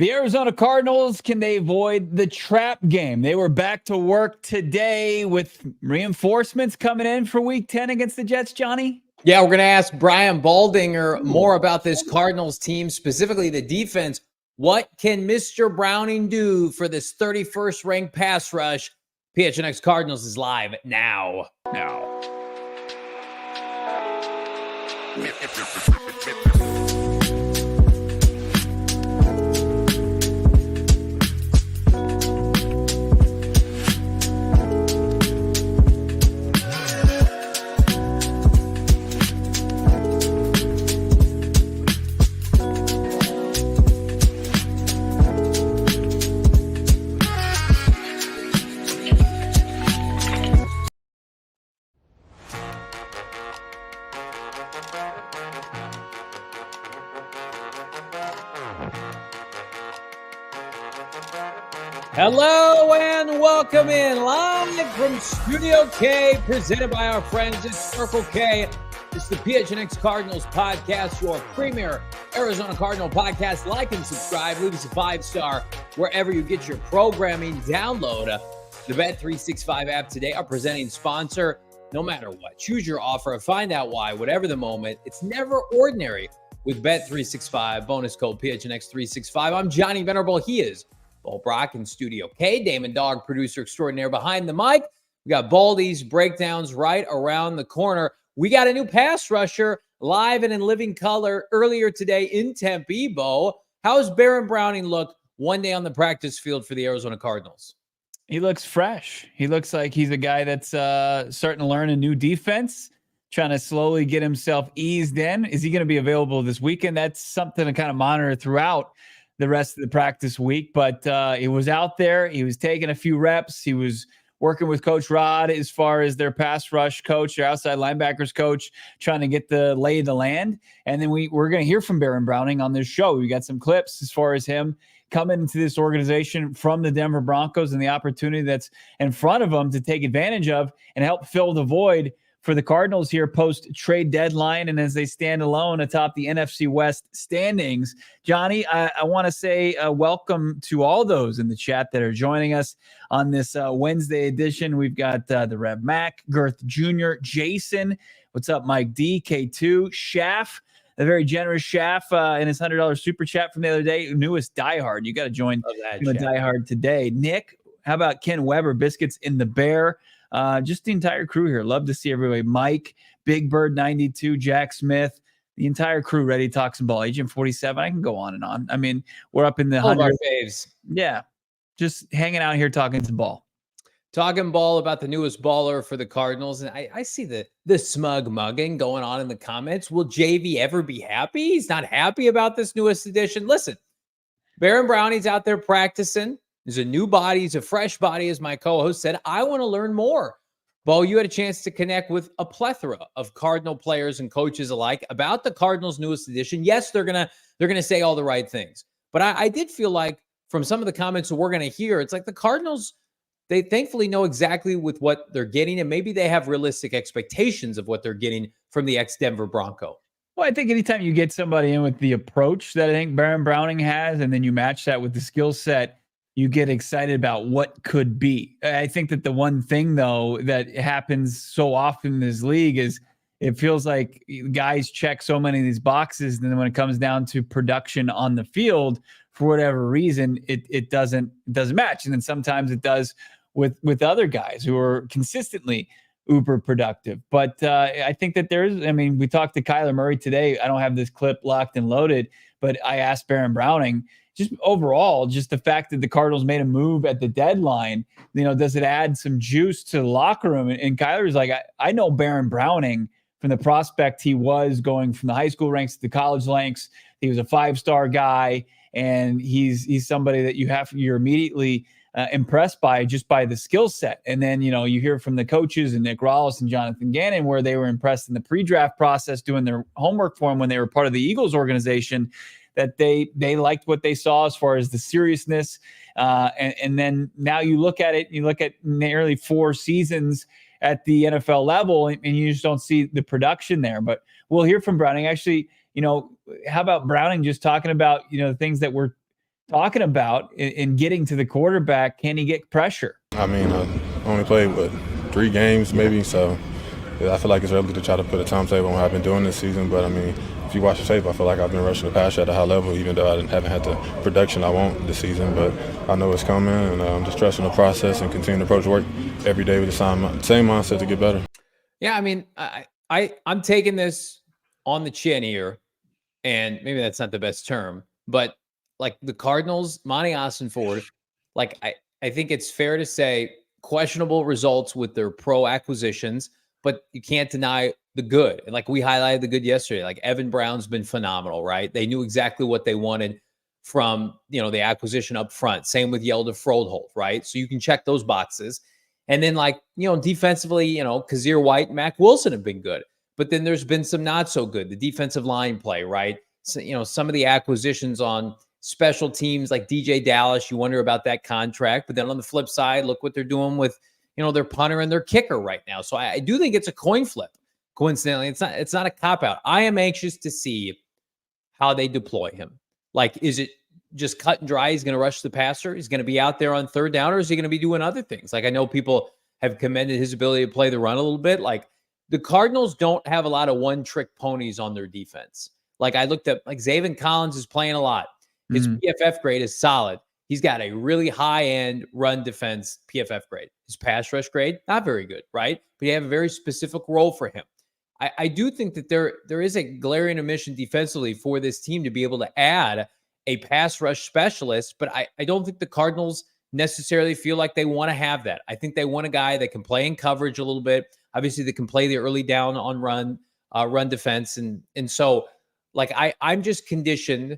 The Arizona Cardinals, can they avoid the trap game? They were back to work today with reinforcements coming in for Week 10 against the Jets, Johnny? Yeah, we're going to ask Brian Baldinger more about this Cardinals team, specifically the defense. What can Mr. Browning do for this 31st ranked pass rush? PHNX Cardinals is live now. Hello and welcome in live from Studio K, presented by our friends at Circle K. It's the PHNX Cardinals podcast, your premier Arizona Cardinal podcast. Like and subscribe. Leave us a 5-star wherever you get your programming. Download the Bet365 app today, our presenting sponsor. No matter what, choose your offer and find out why. Whatever the moment, it's never ordinary with Bet365. Bonus code PHNX365. I'm Johnny Venerable. He is Brack in Studio K. Damon, Dawg, producer extraordinaire behind the mic. We got Baldy's breakdowns right around the corner. We got a new pass rusher live and in living color earlier today in Tempe. Bo, how's Baron Browning look one day on the practice field for the Arizona Cardinals? He looks fresh. He looks like he's a guy that's starting to learn a new defense, trying to slowly get himself eased in. Is he going to be available this weekend? That's something to kind of monitor throughout the rest of the practice week, but he was out there. He was taking a few reps. He was working with Coach Rod as far as their pass rush coach, their outside linebackers coach, trying to get the lay of the land. And then we're going to hear from Baron Browning on this show. We got some clips as far as him coming into this organization from the Denver Broncos and the opportunity that's in front of him to take advantage of and help fill the void for the Cardinals here post-trade deadline and as they stand alone atop the NFC West standings. Johnny, I want to say welcome to all those in the chat that are joining us on this Wednesday edition. We've got the Rev Mac, Girth Jr., Jason. What's up, Mike D, K2, Schaff, a very generous Schaff in his $100 super chat from the other day. Newest diehard. You got to join the diehard today. Nick, how about Ken Weber, Biscuits in the Bear? Just the entire crew here. Love to see everybody. Mike, Big Bird 92, Jack Smith, the entire crew ready to talk some ball. Agent 47. I can go on and on. I mean, we're up in the 100 faves. Yeah. Just hanging out here talking some ball. Talking ball about the newest baller for the Cardinals. And I see the smug mugging going on in the comments. Will JV ever be happy? He's not happy about this newest addition. Listen, Baron Browning's out there practicing. He's a new body. He's a fresh body, as my co-host said. I want to learn more. Bo, you had a chance to connect with a plethora of Cardinal players and coaches alike about the Cardinals' newest addition. Yes, they're gonna say all the right things, but I did feel like from some of the comments that we're gonna hear, it's like the Cardinals, they thankfully know exactly with what they're getting, and maybe they have realistic expectations of what they're getting from the ex-Denver Bronco. Well, I think anytime you get somebody in with the approach that I think Baron Browning has, and then you match that with the skill set, you get excited about what could be. I think that the one thing, though, that happens so often in this league is it feels like guys check so many of these boxes, and then when it comes down to production on the field, for whatever reason, it doesn't match. And then sometimes it does with other guys who are consistently uber productive. But I think that we talked to Kyler Murray today. I don't have this clip locked and loaded, but I asked Baron Browning, just overall, just the fact that the Cardinals made a move at the deadline, does it add some juice to the locker room? And Kyler's like, I know Baron Browning from the prospect he was going from the high school ranks to the college ranks. He was a 5-star guy, and he's somebody that you're immediately impressed by just by the skill set. And then, you hear from the coaches and Nick Rallis and Jonathan Gannon, where they were impressed in the pre-draft process doing their homework for him when they were part of the Eagles organization, that they liked what they saw as far as the seriousness. And then now you look at nearly 4 seasons at the NFL level, and you just don't see the production there. But we'll hear from Browning. Actually, how about Browning just talking about, the things that we're talking about in getting to the quarterback. Can he get pressure? I mean, I only played, 3 games maybe, so I feel like it's early to try to put a timetable on what I've been doing this season. But, I mean, if you watch the tape, I feel like I've been rushing the passer at a high level, even though I haven't had the production I want this season. But I know it's coming, and I'm just trusting the process and continue to approach work every day with the same mindset to get better. Yeah, I mean, I'm taking this on the chin here, and maybe that's not the best term, but like the Cardinals, Monty Ford, like I think it's fair to say questionable results with their pro acquisitions, but you can't deny the good. And like we highlighted the good yesterday, like Evan Brown's been phenomenal, right? They knew exactly what they wanted from, the acquisition up front. Same with Yelda Froholt, right? So you can check those boxes. And then defensively, Kazir White and Mac Wilson have been good. But then there's been some not so good. The defensive line play, right? So, some of the acquisitions on special teams like DJ Dallas, you wonder about that contract. But then on the flip side, look what they're doing with, their punter and their kicker right now. So I do think it's a coin flip. Coincidentally, it's not a cop-out. I am anxious to see how they deploy him. Like, is it just cut and dry? He's going to rush the passer. He's going to be out there on third down, or is he going to be doing other things? Like, I know people have commended his ability to play the run a little bit. Like, the Cardinals don't have a lot of one-trick ponies on their defense. Like, I looked at, like, Zaven Collins is playing a lot. His PFF grade is solid. He's got a really high-end run defense PFF grade. His pass rush grade, not very good, right? But you have a very specific role for him. I do think that there is a glaring omission defensively for this team to be able to add a pass rush specialist, but I don't think the Cardinals necessarily feel like they want to have that. I think they want a guy that can play in coverage a little bit. Obviously, they can play the early down on run defense. And so, like, I'm just conditioned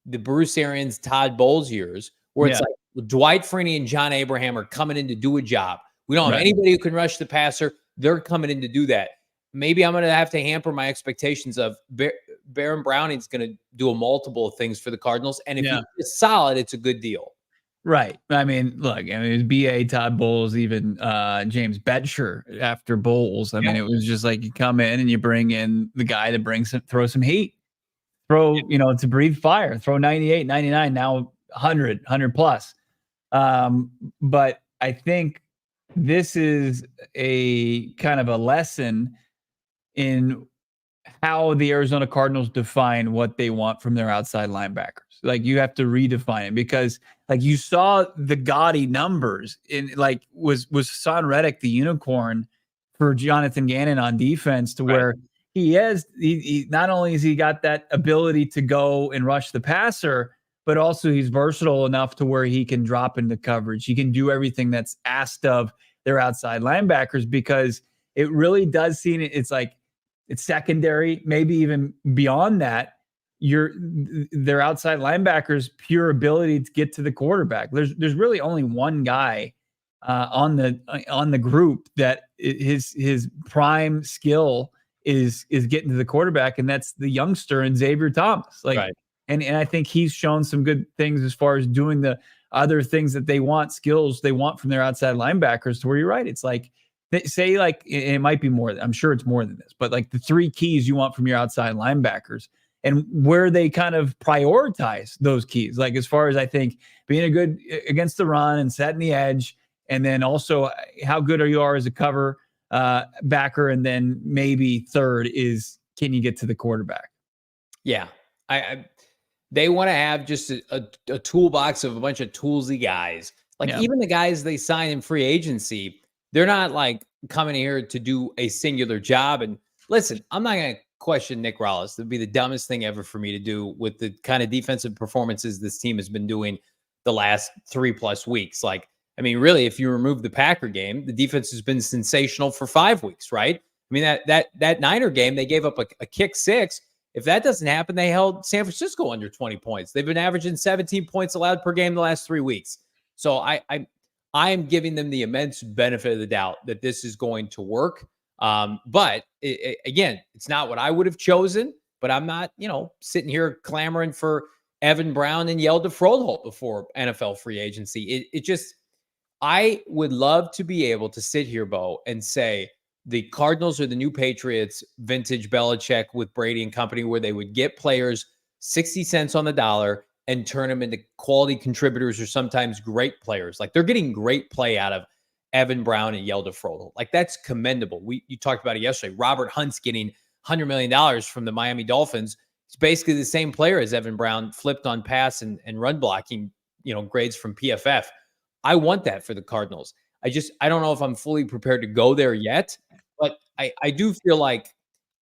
the Bruce Arians, Todd Bowles years, where it's like Dwight Freeney and John Abraham are coming in to do a job. We don't have anybody who can rush the passer. They're coming in to do that. Maybe I'm going to have to hamper my expectations of Baron Browning's going to do a multiple of things for the Cardinals. And if he's solid, it's a good deal. Right. I mean, look, it was BA, Todd Bowles, even James Betcher after Bowles. I mean, it was just like you come in and you bring in the guy to throw some heat, to breathe fire, throw 98, 99, now 100 plus. But I think this is a kind of a lesson in how the Arizona Cardinals define what they want from their outside linebackers. Like, you have to redefine it, because like you saw the gaudy numbers in, like, was Hassan Reddick the unicorn for Jonathan Gannon on defense, to where he not only has he got that ability to go and rush the passer, but also he's versatile enough to where he can drop into coverage. He can do everything that's asked of their outside linebackers, because it really does seem it's like it's secondary, maybe even beyond that. Their outside linebackers' pure ability to get to the quarterback. There's really only one guy on the group that his prime skill is getting to the quarterback, and that's the youngster and Xavier Thomas. And I think he's shown some good things as far as doing the other things that skills they want from their outside linebackers, to where you're right. It's like, say, like, it might be more. I'm sure it's more than this, but like the 3 keys you want from your outside linebackers, and where they kind of prioritize those keys. Like, as far as, I think, being a good against the run and setting the edge, and then also how good you are as a cover backer, and then maybe third is, can you get to the quarterback? Yeah, they want to have just a toolbox of a bunch of toolsy guys. Like, even the guys they sign in free agency, they're not like coming here to do a singular job. And listen, I'm not going to question Nick Rallis. That'd be the dumbest thing ever for me to do with the kind of defensive performances this team has been doing the last 3+ weeks. Like, I mean, really, if you remove the Packer game, the defense has been sensational for 5 weeks, right? I mean, that Niner game, they gave up a kick 6. If that doesn't happen, they held San Francisco under 20 points. They've been averaging 17 points allowed per game the last 3 weeks. So I am giving them the immense benefit of the doubt that this is going to work. But again, it's not what I would have chosen, but I'm not, sitting here clamoring for Evan Brown and Yelda Froholt before NFL free agency. I would love to be able to sit here, Bo, and say the Cardinals are the new Patriots, vintage Belichick with Brady and company, where they would get players 60 cents on the dollar and turn them into quality contributors or sometimes great players. Like they're getting great play out of Evan Brown and Yelda Froedel. Like that's commendable. You talked about it yesterday. Robert Hunt's getting $100 million from the Miami Dolphins. It's basically the same player as Evan Brown, flipped on pass and run blocking, grades from PFF. I want that for the Cardinals. I don't know if I'm fully prepared to go there yet, but I do feel like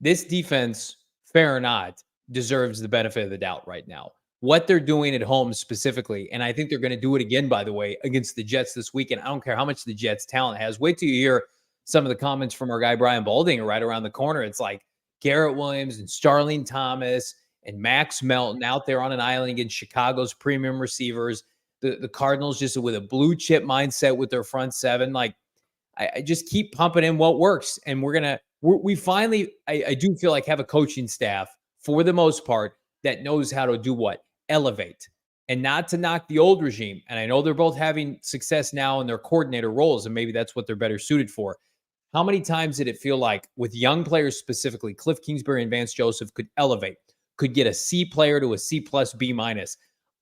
this defense, fair or not, deserves the benefit of the doubt right now. What they're doing at home specifically, and I think they're going to do it again, by the way, against the Jets this weekend. I don't care how much the Jets talent has. Wait till you hear some of the comments from our guy Brian Baldinger right around the corner. It's like Garrett Williams and Starling Thomas and Max Melton out there on an island against Chicago's premium receivers. The Cardinals just with a blue chip mindset with their front seven. Like I just keep pumping in what works. And we finally, I do feel like have a coaching staff for the most part that knows how to do what? Elevate. And not to knock the old regime. And I know they're both having success now in their coordinator roles, and maybe that's what they're better suited for. How many times did it feel like with young players specifically, Cliff Kingsbury and Vance Joseph could elevate, could get a C player to a C plus B minus?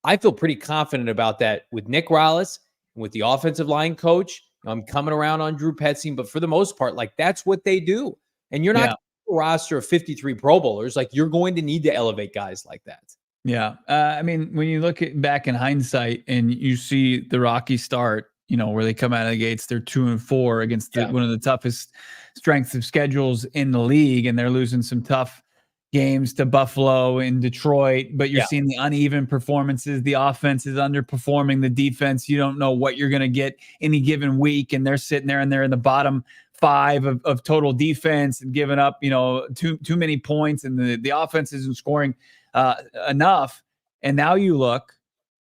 I feel pretty confident about that with Nick Rallis and with the offensive line coach. I'm coming around on Drew Petzing, but for the most part, like that's what they do. And you're not a roster of 53 Pro Bowlers. Like you're going to need to elevate guys like that. Yeah. I mean, when you look back in hindsight and you see the rocky start, where they come out of the gates, they're 2-4 against one of the toughest strengths of schedules in the league. And they're losing some tough games to Buffalo and Detroit, but you're seeing the uneven performances. The offense is underperforming the defense. You don't know what you're going to get any given week. And they're sitting there and they're in the bottom 5 of total defense and giving up, too many points. And the offense isn't scoring enough. And now you look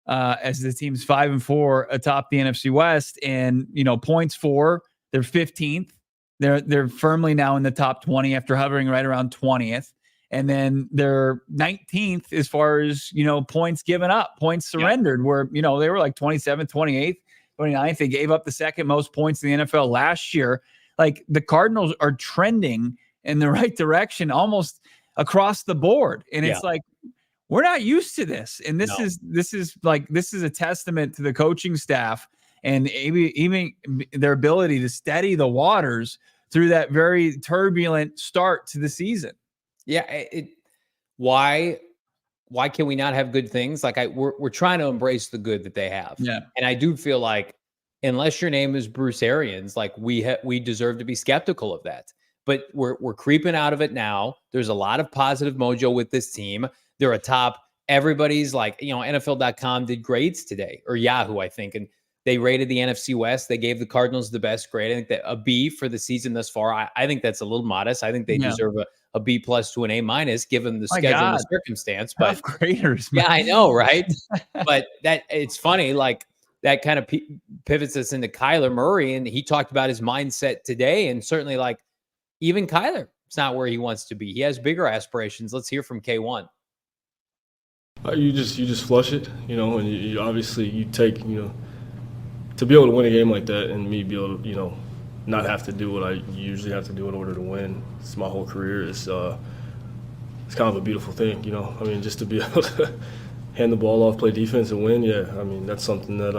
as the team's 5-4 atop the NFC West, and points for, they're 15th. They're firmly now in the top 20 after hovering right around 20th. And then they're 19th as far as, points given up, points surrendered, where, they were like 27th, 28th, 29th. They gave up the second most points in the NFL last year. Like the Cardinals are trending in the right direction almost across the board. And it's like, we're not used to this. And this is a testament to the coaching staff and even their ability to steady the waters through that very turbulent start to the season. Yeah. Why can we not have good things? Like we're trying to embrace the good that they have. Yeah. And I do feel like unless your name is Bruce Arians, like we deserve to be skeptical of that. But we're creeping out of it now. There's a lot of positive mojo with this team. They're atop everybody's like, NFL.com did grades today, or Yahoo, I think. And they rated the NFC West. They gave the Cardinals the best grade. I think that a B for the season thus far. I think that's a little modest. I think they deserve a B plus to an A minus given the schedule and the circumstance. But graders, yeah, I know, right? But it's funny, like that kind of pivots us into Kyler Murray. And he talked about his mindset today. And certainly like even Kyler, it's not where he wants to be. He has bigger aspirations. Let's hear from K1. You just flush it, and you obviously you take, to be able to win a game like that and me be able to, not have to do what I usually have to do in order to win. It's my whole career. It's kind of a beautiful thing, I mean, just to be able to hand the ball off, play defense and win. Yeah, I mean, that's something that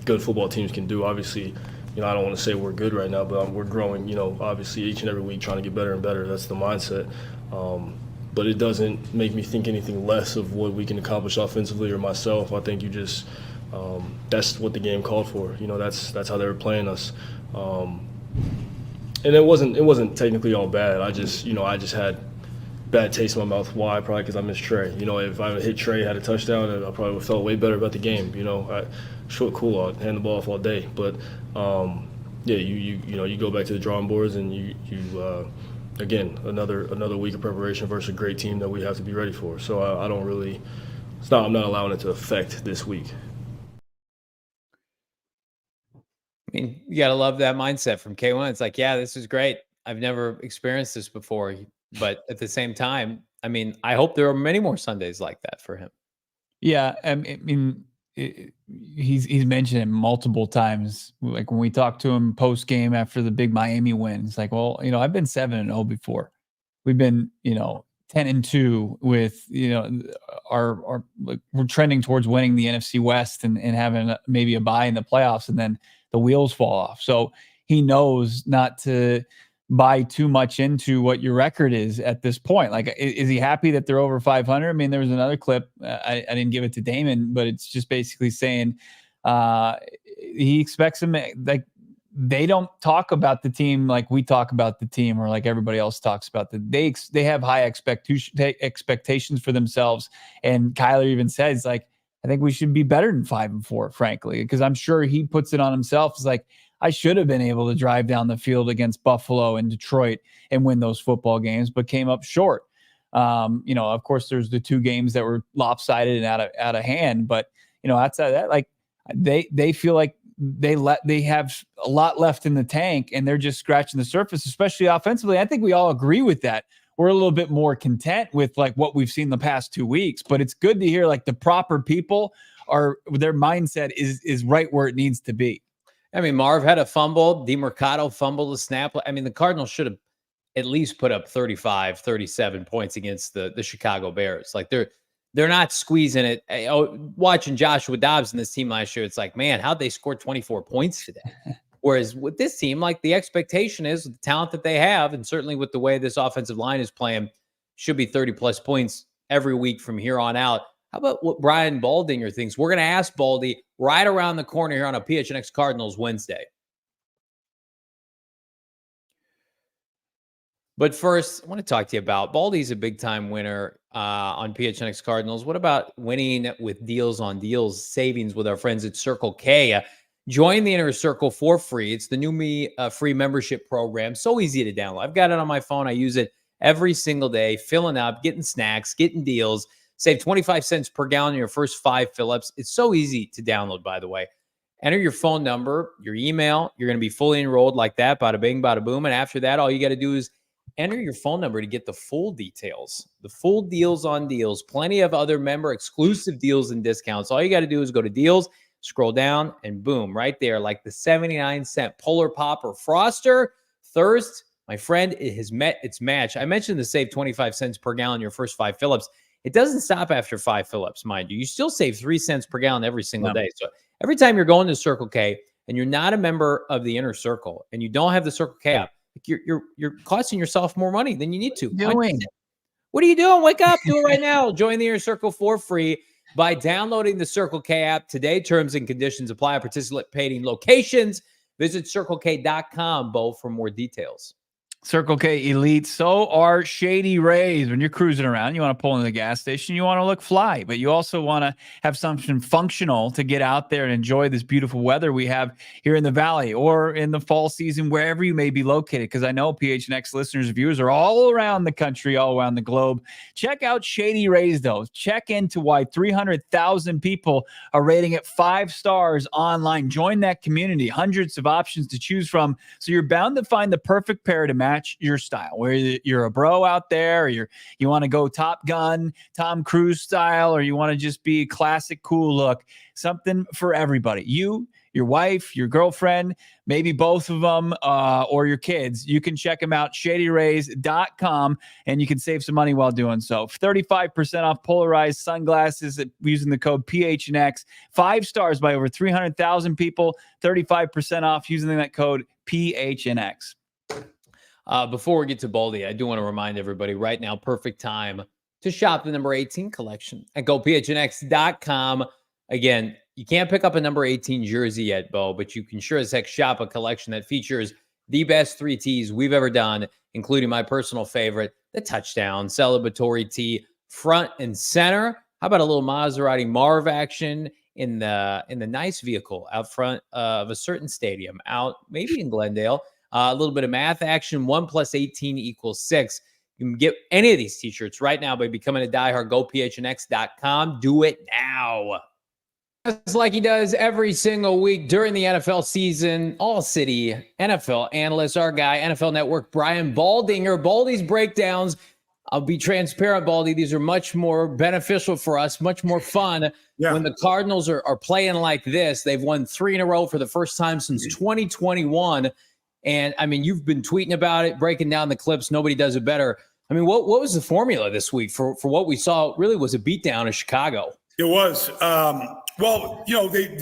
good football teams can do. Obviously, I don't want to say we're good right now, but we're growing, obviously each and every week trying to get better and better. That's the mindset. But it doesn't make me think anything less of what we can accomplish offensively or myself. I think that's what the game called for. That's how they were playing us. And it wasn't technically all bad. I just had bad taste in my mouth. Why? Probably because I missed Trey. If I hit Trey, had a touchdown, I probably would have felt way better about the game. Short cool, I'd hand the ball off all day. But you go back to the drawing boards and you again, another week of preparation versus a great team that we have to be ready for. So I'm not allowing it to affect this week. I mean, you got to love that mindset from K1. It's like, this is great. I've never experienced this before. But at the same time, I mean, I hope there are many more Sundays like that for him. Yeah. I mean, he's mentioned it multiple times. Like when we talked to him post game after the big Miami win, it's like, well, I've been 7-0 before. We've been, 10-2 with, our like, we're trending towards winning the NFC West and having maybe a bye in the playoffs, and then the wheels fall off. So he knows not to buy too much into what your record is at this point. Like, is he happy that they're over 500? I mean, there was another clip. I didn't give it to Damon, but it's just basically saying he expects him, like, they don't talk about the team like we talk about the team, or like everybody else talks about they have high expectations for themselves. And Kyler even says, like, I think we should be better than 5-4, frankly, because I'm sure he puts it on himself. It's like, I should have been able to drive down the field against Buffalo and Detroit and win those football games, but came up short. Of course, there's the 2 games that were lopsided and out of hand, but outside of that, like, they feel like they have a lot left in the tank, and they're just scratching the surface, especially offensively. I think we all agree with that. We're a little bit more content with like what we've seen the past 2 weeks, but it's good to hear like the proper people their mindset is right where it needs to be. I mean, Marv had a fumble. DeMercado fumbled a snap. I mean, the Cardinals should have at least put up 35, 37 points against the Chicago Bears. Like, they're not squeezing it. Watching Joshua Dobbs in this team last year, it's like, man, how'd they score 24 points today? Whereas with this team, like, the expectation is with the talent that they have, and certainly with the way this offensive line is playing, should be 30-plus points every week from here on out. How about what Brian Baldinger thinks? We're going to ask Baldy right around the corner here on a PHNX Cardinals Wednesday. But first, I want to talk to you about Baldy's a big-time winner on PHNX Cardinals. What about winning with deals on deals, savings with our friends at Circle K? Join the Inner Circle for free. It's the new free membership program. So easy to download. I've got it on my phone. I use it every single day, filling up, getting snacks, getting deals. Save 25 cents per gallon in your first 5 fill-ups. It's so easy to download, by the way. Enter your phone number, your email. You're going to be fully enrolled like that. Bada bing, bada boom. And after that, all you got to do is enter your phone number to get the full details, the full deals on deals, plenty of other member exclusive deals and discounts. All you got to do is go to deals, scroll down, and boom, right there, like the 79-cent Polar Pop or Froster. Thirst, my friend, it has met its match. I mentioned the save 25 cents per gallon your first 5 fill-ups. It doesn't stop after 5 fill-ups, mind you. You still save 3 cents per gallon every single day. So every time you're going to Circle K and you're not a member of the Inner Circle and you don't have the Circle K app, you're costing yourself more money than you need to. What are you doing? Wake up. Do it right now. Join the Inner Circle for free by downloading the Circle K app today. Terms and conditions apply. Participating locations. Visit CircleK.com, Bo, for more details. Circle K Elite. So are Shady Rays. When you're cruising around, you want to pull into the gas station, you want to look fly, but you also want to have something functional to get out there and enjoy this beautiful weather we have here in the Valley or in the fall season, wherever you may be located. Because I know PHNX listeners and viewers are all around the country, all around the globe. Check out Shady Rays, though. Check into why 300,000 people are rating it 5 stars online. Join that community. Hundreds of options to choose from. So you're bound to find the perfect pair to match your style, where you're a bro out there, or you want to go Top Gun, Tom Cruise style, or you want to just be a classic cool look. Something for everybody. You, your wife, your girlfriend, maybe both of them, or your kids. You can check them out, shadyrays.com, and you can save some money while doing so. 35% off polarized sunglasses using the code PHNX. 5 stars by over 300,000 people. 35% off using that code PHNX. Before we get to Baldy, I do want to remind everybody right now, perfect time to shop the number 18 collection at GoPHNX.com. Again, you can't pick up a number 18 jersey yet, Bo, but you can sure as heck shop a collection that features the best 3 tees we've ever done, including my personal favorite, the touchdown celebratory tee, front and center. How about a little Maserati Marv action in the nice vehicle out front of a certain stadium, out maybe in Glendale? A little bit of math action. 1 + 18 = 6. You can get any of these t-shirts right now by becoming a diehard. GoPHNX.com. Do it now. Just like he does every single week during the NFL season, ALLCITY NFL analyst, our guy, NFL Network, Brian Baldinger. Baldy's breakdowns. I'll be transparent, Baldy. These are much more beneficial for us, much more fun. When the Cardinals are playing like this. They've won 3 in a row for the first time since 2021. And, I mean, you've been tweeting about it, breaking down the clips. Nobody does it better. I mean, what was the formula this week for what we saw really was a beatdown of Chicago? It was. Well,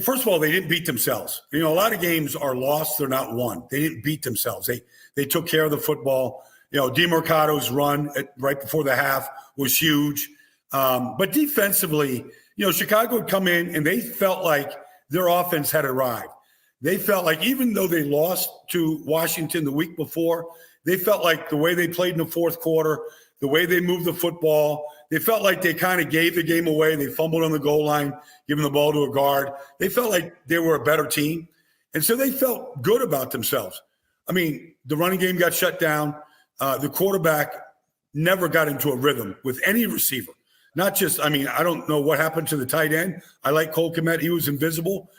first of all, they didn't beat themselves. A lot of games are lost. They're not won. They didn't beat themselves. They took care of the football. DeMarcado's run right before the half was huge. But defensively, Chicago would come in and they felt like their offense had arrived. They felt like even though they lost to Washington the week before, they felt like the way they played in the fourth quarter, the way they moved the football, they felt like they kind of gave the game away. They fumbled on the goal line, giving the ball to a guard. They felt like they were a better team. And so they felt good about themselves. I mean, the running game got shut down. The quarterback never got into a rhythm with any receiver. Not just, I don't know what happened to the tight end. I like Cole Kmet. He was invisible.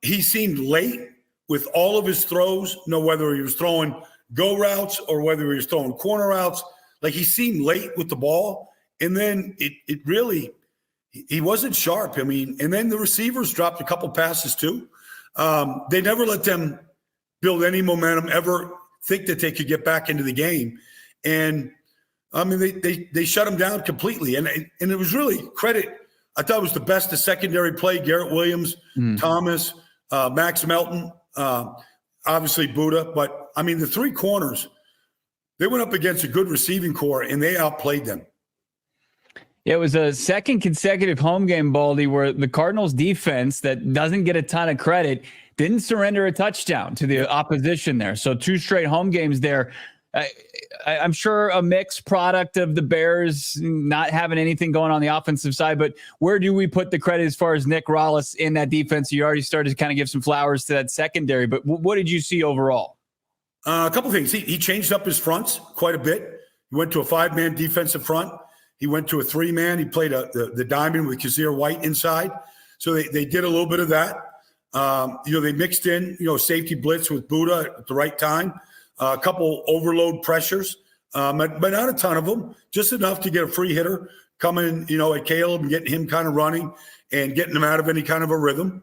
He seemed late with all of his throws, whether he was throwing go routes or whether he was throwing corner routes. Like he seemed late with the ball. And then it really, he wasn't sharp. And then the receivers dropped a couple passes too. They never let them build any momentum, ever think that they could get back into the game. And they shut them down completely. And it was really credit. I thought it was the best of secondary play. Garrett Williams, Thomas, Max Melton, obviously Buddha. But the three corners, they went up against a good receiving core and they outplayed them. It was a second consecutive home game, Baldy, where the Cardinals defense that doesn't get a ton of credit didn't surrender a touchdown to the opposition there. So 2 straight home games there. I'm sure a mixed product of the Bears not having anything going on the offensive side, but where do we put the credit as far as Nick Rallis in that defense? You already started to kind of give some flowers to that secondary, but what did you see overall? A couple things. He changed up his fronts quite a bit. He went to a 5-man defensive front. He went to a 3-man. He played the diamond with Kazir White inside. So they did a little bit of that. They mixed in, safety blitz with Buddha at the right time. A couple overload pressures, but not a ton of them. Just enough to get a free hitter coming, at Caleb and getting him kind of running and getting him out of any kind of a rhythm.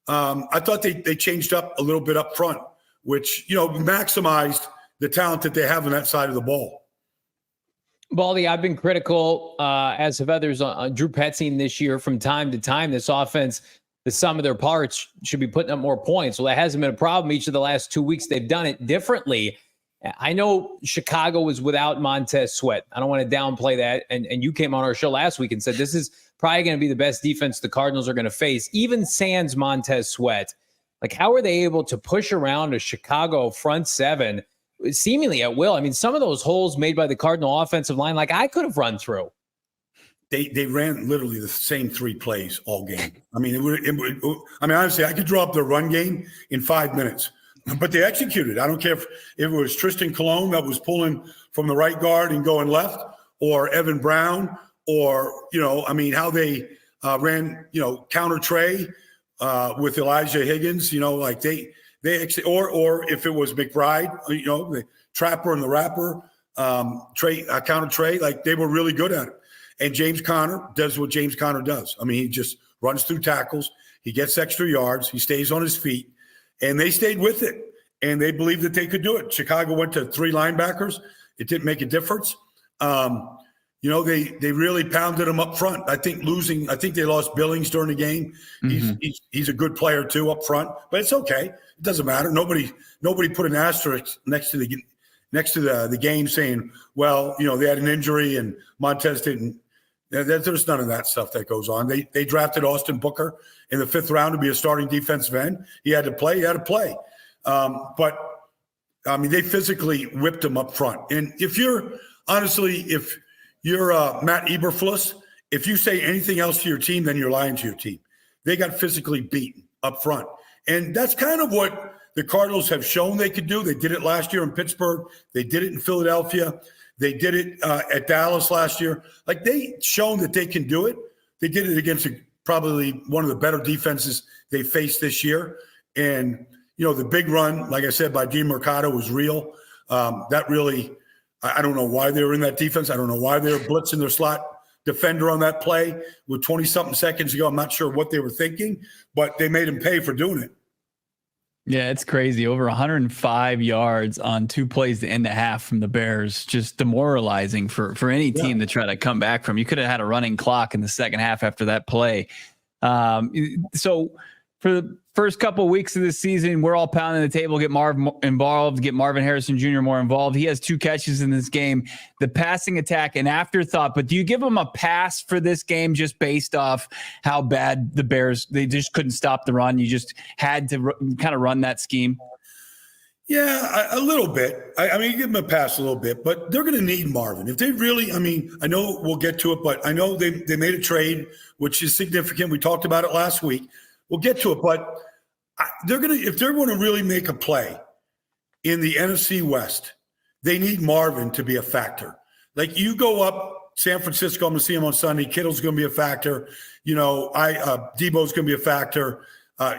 I thought they changed up a little bit up front, which, maximized the talent that they have on that side of the ball. Baldy, I've been critical, as have others, on Drew Petzing this year. From time to time, this offense, the sum of their parts should be putting up more points. Well, that hasn't been a problem each of the last 2 weeks. They've done it differently. I know Chicago was without Montez Sweat. I don't want to downplay that. And you came on our show last week and said this is probably going to be the best defense the Cardinals are going to face, even sans Montez Sweat. Like, how are they able to push around a Chicago front seven seemingly at will? Some of those holes made by the Cardinal offensive line, like I could have run through. They ran literally the same 3 plays all game. Honestly, I could draw up their run game in 5 minutes, but they executed. I don't care if it was Tristan Colon that was pulling from the right guard and going left, or Evan Brown, or, how they ran, counter Trey with Elijah Higgins, or if it was McBride, the trapper and the rapper, counter Trey, like they were really good at it. And James Conner does what James Conner does. He just runs through tackles. He gets extra yards. He stays on his feet. And they stayed with it. And they believed that they could do it. Chicago went to 3 linebackers. It didn't make a difference. They really pounded them up front. I think they lost Billings during the game. He's a good player too up front. But it's okay. It doesn't matter. Nobody put an asterisk next to the game saying, well, they had an injury and Montez didn't. There's none of that stuff that goes on. They drafted Austin Booker in the 5th round to be a starting defensive end. He had to play. But they physically whipped him up front. And if you're Matt Eberflus, if you say anything else to your team, then you're lying to your team. They got physically beaten up front. And that's kind of what the Cardinals have shown they could do. They did it last year in Pittsburgh. They did it in Philadelphia. They did it at Dallas last year. Like, they shown that they can do it. They did it against probably one of the better defenses they faced this year. And, the big run, like I said, by DeMarcado was real. That really, I don't know why they were in that defense. I don't know why they were blitzing their slot defender on that play with 20-something seconds to go. I'm not sure what they were thinking, but they made him pay for doing it. Yeah, it's crazy. Over 105 yards on 2 plays to end the half from the Bears. Just demoralizing for any team to try to come back from. You could have had a running clock in the second half after that play. So for the first couple of weeks of this season, we're all pounding the table, get Marv involved, get Marvin Harrison Jr. more involved. He has 2 catches in this game. The passing attack, an afterthought, but do you give him a pass for this game just based off how bad the Bears, they just couldn't stop the run? You just had to kind of run that scheme? Yeah, a little bit. I mean, give them a pass a little bit, but they're going to need Marvin. If they really, I mean, I know we'll get to it, but I know they made a trade, which is significant. We talked about it last week. We'll get to it, but they're going to, if they're going to really make a play in the NFC West, they need Marvin to be a factor. Like, you go up San Francisco, I'm going to see him on Sunday. Kittle's going to be a factor. You know, Debo's going to be a factor.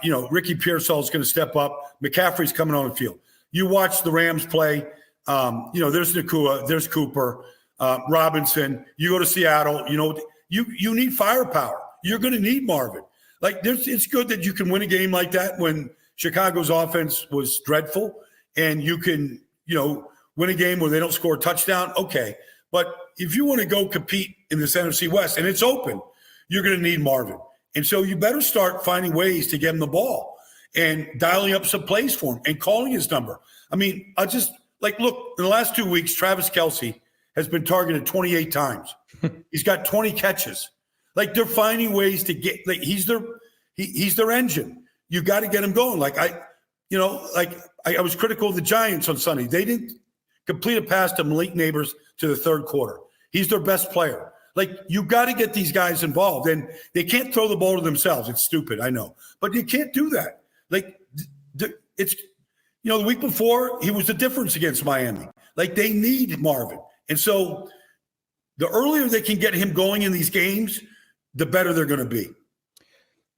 You know, Ricky Pearsall's going to step up. McCaffrey's coming on the field. You watch the Rams play. You know, there's Nakua, there's Cooper, Robinson. You go to Seattle. You know, you need firepower. You're going to need Marvin. Like, it's good that you can win a game like that when Chicago's offense was dreadful, and you can, you know, win a game where they don't score a touchdown. Okay, but if you want to go compete in this NFC West and it's open, you're going to need Marvin, and so you better start finding ways to get him the ball and dialing up some plays for him and calling his number. I mean, I just look, in the last 2 weeks, Travis Kelce has been targeted 28 times. He's got 20 catches. Like, they're finding ways to get, like, he's their engine. You got to get him going. Like, I was critical of the Giants on Sunday. They didn't complete a pass to Malik Neighbors to the third quarter. He's their best player. Like, you got to get these guys involved, and they can't throw the ball to themselves. It's stupid, I know, but you can't do that. Like, it's, you know, the week before, he was the difference against Miami. Like, they need Marvin. And so the earlier they can get him going in these games, the better they're going to be.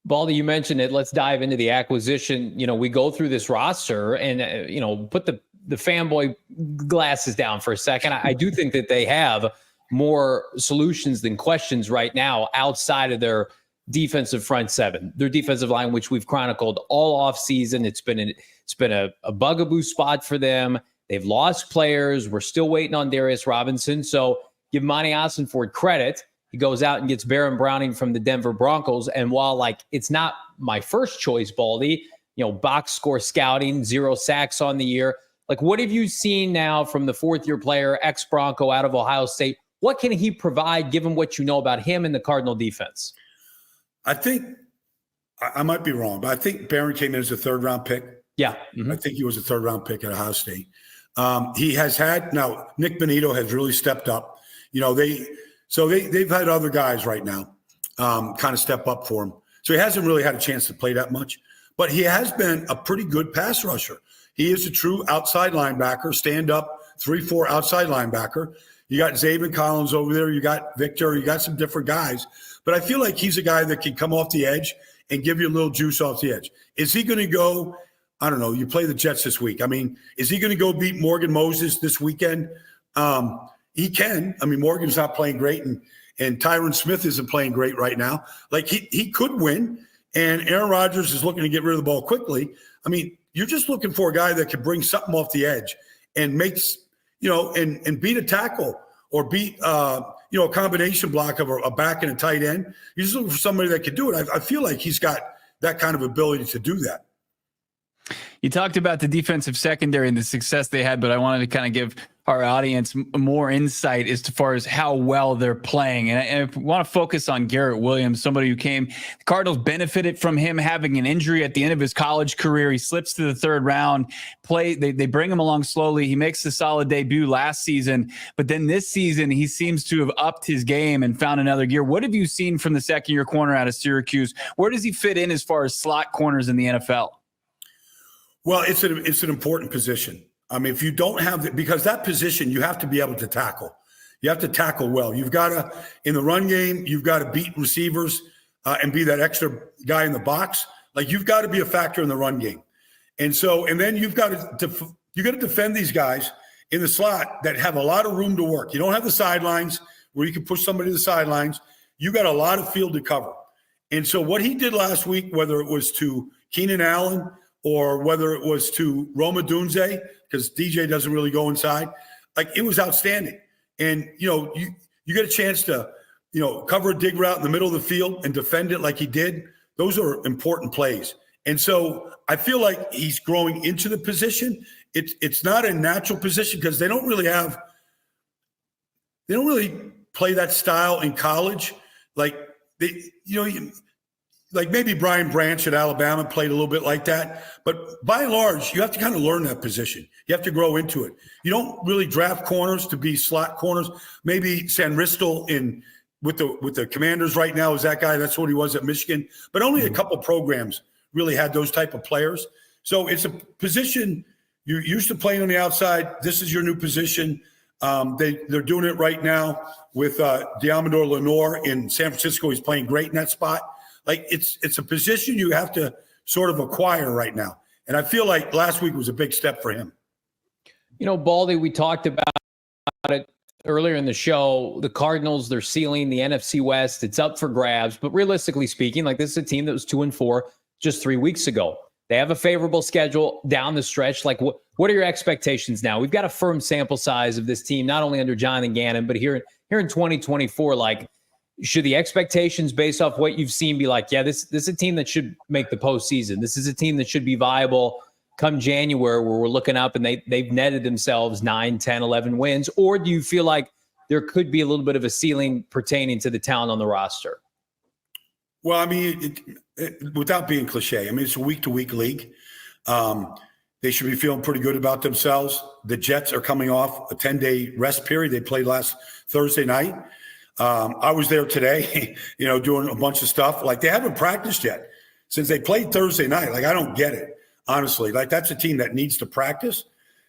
Baldy, you mentioned it. Let's dive into the acquisition. You know, we go through this roster and, you know, put the fanboy glasses down for a second. I do think that they have more solutions than questions right now outside of their defensive front seven, their defensive line, which we've chronicled all off season. It's been a bugaboo spot for them. They've lost players. We're still waiting on Darius Robinson. So give Monty Ossenford credit. He goes out and gets Baron Browning from the Denver Broncos. And while, like, it's not my first choice, Baldy, you know, box score scouting, 0 sacks on the year. Like, what have you seen now from the 4th-year player, ex-Bronco out of Ohio State? What can he provide, given what you know about him and the Cardinal defense? I think, I might be wrong, but I think Baron came in as a 3rd-round pick. Yeah. I think he was a 3rd-round pick at Ohio State. He has had, now, Nick Bonito has really stepped up. You know, they've had other guys right now kind of step up for him. So he hasn't really had a chance to play that much. But he has been a pretty good pass rusher. He is a true outside linebacker, stand-up, 3-4 outside linebacker. You got Zaven Collins over there. You got Victor. You got some different guys. But I feel like he's a guy that can come off the edge and give you a little juice off the edge. Is he going to go, I don't know, you play the Jets this week. I mean, is he going to go beat Morgan Moses this weekend? He can. I mean, Morgan's not playing great, and Tyron Smith isn't playing great right now. Like, he could win, and Aaron Rodgers is looking to get rid of the ball quickly. I mean, you're just looking for a guy that can bring something off the edge and makes, you know, and beat a tackle or beat, you know, a combination block of a back and a tight end. You're just looking for somebody that can do it. I feel like he's got that kind of ability to do that. You talked about the defensive secondary and the success they had, but I wanted to kind of give our audience more insight as far as how well they're playing. And I want to focus on Garrett Williams, somebody who came, the Cardinals benefited from him having an injury at the end of his college career. He slips to the 3rd round. They bring him along slowly. He makes a solid debut last season, but then this season he seems to have upped his game and found another gear. What have you seen from the 2nd-year corner out of Syracuse? Where does he fit in as far as slot corners in the NFL? Well, it's an important position. I mean, if you don't have because that position, you have to be able to tackle. You have to tackle well. You've got to, in the run game, you've got to beat receivers and be that extra guy in the box. Like, you've got to be a factor in the run game. And so, and then you've got to defend these guys in the slot that have a lot of room to work. You don't have the sidelines where you can push somebody to the sidelines. You got a lot of field to cover. And so what he did last week, whether it was to Keenan Allen or whether it was to Roma Dunze, because DJ doesn't really go inside. Like, it was outstanding. And, you get a chance to, cover a dig route in the middle of the field and defend it like he did. Those are important plays. And so I feel like he's growing into the position. It's not a natural position because they don't really play that style in college. Like like maybe Brian Branch at Alabama played a little bit like that. But by and large, you have to kind of learn that position. You have to grow into it. You don't really draft corners to be slot corners. Maybe San Ristel with the Commanders right now is that guy. That's what he was at Michigan. But only a couple programs really had those type of players. So it's a position you're used to playing on the outside. This is your new position. They're doing it right now with Diamador Lenore in San Francisco. He's playing great in that spot. Like, it's a position you have to sort of acquire right now. And I feel like last week was a big step for him. Baldy, we talked about it earlier in the show. The Cardinals, their ceiling, the NFC West, it's up for grabs. But realistically speaking, like, this is a team that was 2-4 just 3 weeks ago. They have a favorable schedule down the stretch. Like, what are your expectations now? We've got a firm sample size of this team, not only under Jonathan Gannon, but here in 2024. Like, should the expectations based off what you've seen be like, yeah, this is a team that should make the postseason. This is a team that should be viable come January, where we're looking up and they've netted themselves 9, 10, 11 wins? Or do you feel like there could be a little bit of a ceiling pertaining to the talent on the roster? Well, I mean, without being cliche, I mean, it's a week-to-week league. They should be feeling pretty good about themselves. The Jets are coming off a 10-day rest period. They played last Thursday night. I was there today, doing a bunch of stuff. Like, they haven't practiced yet since they played Thursday night. Like, I don't get it, honestly. Like, that's a team that needs to practice.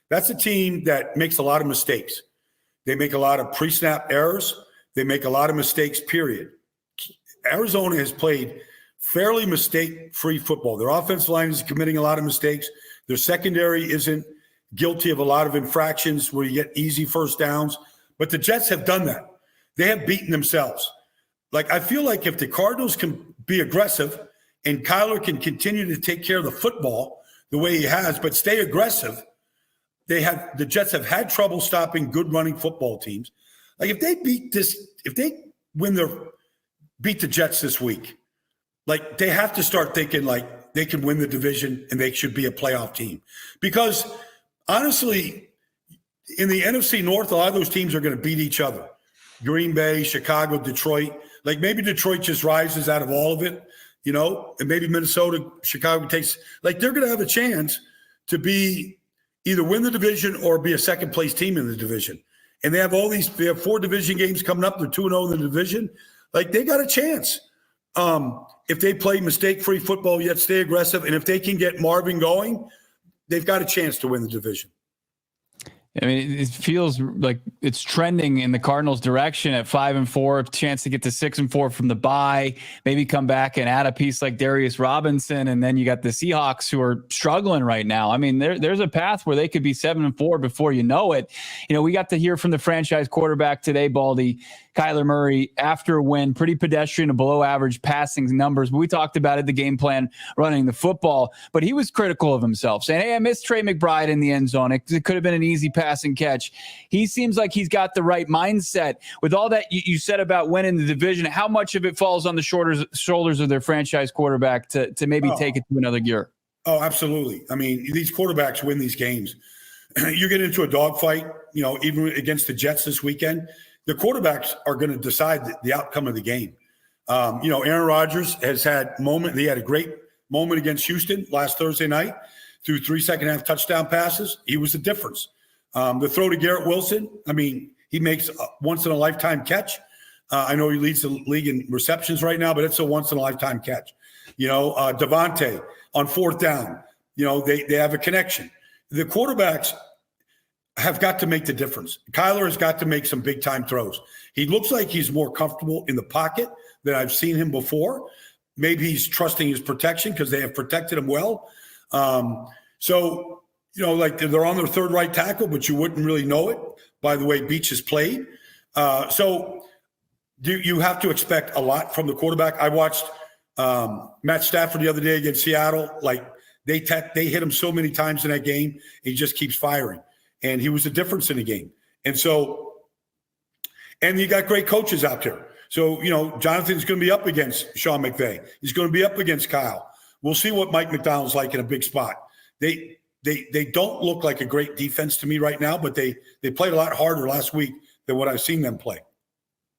That's a team that makes a lot of mistakes. They make a lot of pre-snap errors. They make a lot of mistakes, period. Arizona has played fairly mistake-free football. Their offensive line is committing a lot of mistakes. Their secondary isn't guilty of a lot of infractions where you get easy first downs. But the Jets have done that. They have beaten themselves. Like, I feel like if the Cardinals can be aggressive and Kyler can continue to take care of the football the way he has, but stay aggressive, the Jets have had trouble stopping good running football teams. Like, if they beat the Jets this week, like, they have to start thinking like they can win the division and they should be a playoff team. Because honestly, in the NFC North, a lot of those teams are going to beat each other. Green Bay, Chicago, Detroit. Like, maybe Detroit just rises out of all of it, and maybe Minnesota, Chicago takes, like, they're going to have a chance to be either win the division or be a second place team in the division. And they have 4 division games coming up. They're 2-0 in the division. Like, they got a chance. If they play mistake-free football, yet stay aggressive, and if they can get Marvin going, they've got a chance to win the division. I mean, it feels like it's trending in the Cardinals' direction at 5-4, a chance to get to 6-4 from the bye, maybe come back and add a piece like Darius Robinson, and then you got the Seahawks who are struggling right now. I mean, there's a path where they could be 7-4 before you know it. We got to hear from the franchise quarterback today, Baldy, Kyler Murray, after a win, pretty pedestrian and below average passing numbers. But we talked about it, the game plan, running the football. But he was critical of himself, saying, hey, I missed Trey McBride in the end zone. It could have been an easy pass and catch. He seems like he's got the right mindset. With all that you said about winning the division, how much of it falls on the shoulders of their franchise quarterback to maybe take it to another gear? Oh, absolutely. I mean, these quarterbacks win these games. You get into a dogfight, even against the Jets this weekend, the quarterbacks are going to decide the outcome of the game. Aaron Rodgers has had he had a great moment against Houston last Thursday night through 3 second-half touchdown passes. He was the difference. The throw to Garrett Wilson, I mean, he makes a once-in-a-lifetime catch. I know he leads the league in receptions right now, but it's a once-in-a-lifetime catch. Devontae on 4th down, they have a connection. The quarterbacks have got to make the difference. Kyler has got to make some big-time throws. He looks like he's more comfortable in the pocket than I've seen him before. Maybe he's trusting his protection because they have protected him well. Like they're on their 3rd right tackle, but you wouldn't really know it by the way Beach has played. So you have to expect a lot from the quarterback. I watched Matt Stafford the other day against Seattle. Like, They hit him so many times in that game. He just keeps firing. And he was the difference in the game. And you got great coaches out there. So, Jonathan's going to be up against Sean McVay. He's going to be up against Kyle. We'll see what Mike McDonald's like in a big spot. They don't look like a great defense to me right now, but they played a lot harder last week than what I've seen them play.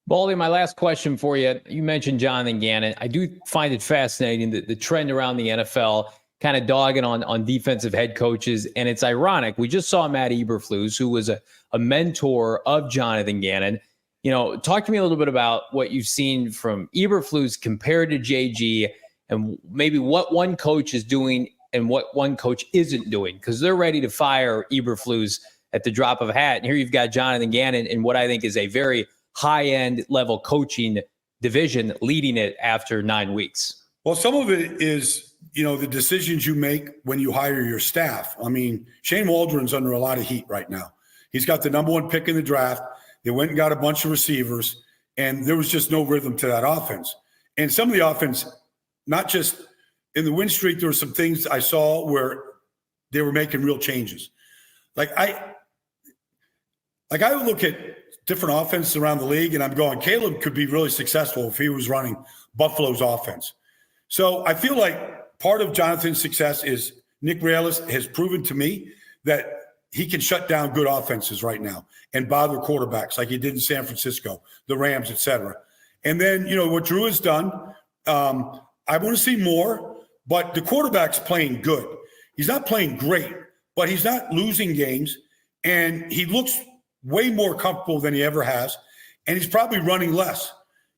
Baldy, my last question for you. You mentioned Jonathan Gannon. I do find it fascinating that the trend around the NFL kind of dogging on defensive head coaches. And it's ironic. We just saw Matt Eberflus, who was a mentor of Jonathan Gannon. Talk to me a little bit about what you've seen from Eberflus compared to JG and maybe what one coach is doing and what one coach isn't doing, because they're ready to fire Eberflus at the drop of a hat. And here you've got Jonathan Gannon in what I think is a very high-end level coaching division leading it after 9 weeks. Well, some of it is, the decisions you make when you hire your staff. I mean, Shane Waldron's under a lot of heat right now. He's got the number 1 pick in the draft. They went and got a bunch of receivers, and there was just no rhythm to that offense. And some of the offense, not just in the win streak, there were some things I saw where they were making real changes. Like I would look at different offenses around the league, and I'm going, Caleb could be really successful if he was running Buffalo's offense. So I feel like part of Jonathan's success is Nick Rallis has proven to me that he can shut down good offenses right now and bother quarterbacks like he did in San Francisco, the Rams, et cetera. And then, what Drew has done, I want to see more, but the quarterback's playing good. He's not playing great, but he's not losing games, and he looks way more comfortable than he ever has, and he's probably running less.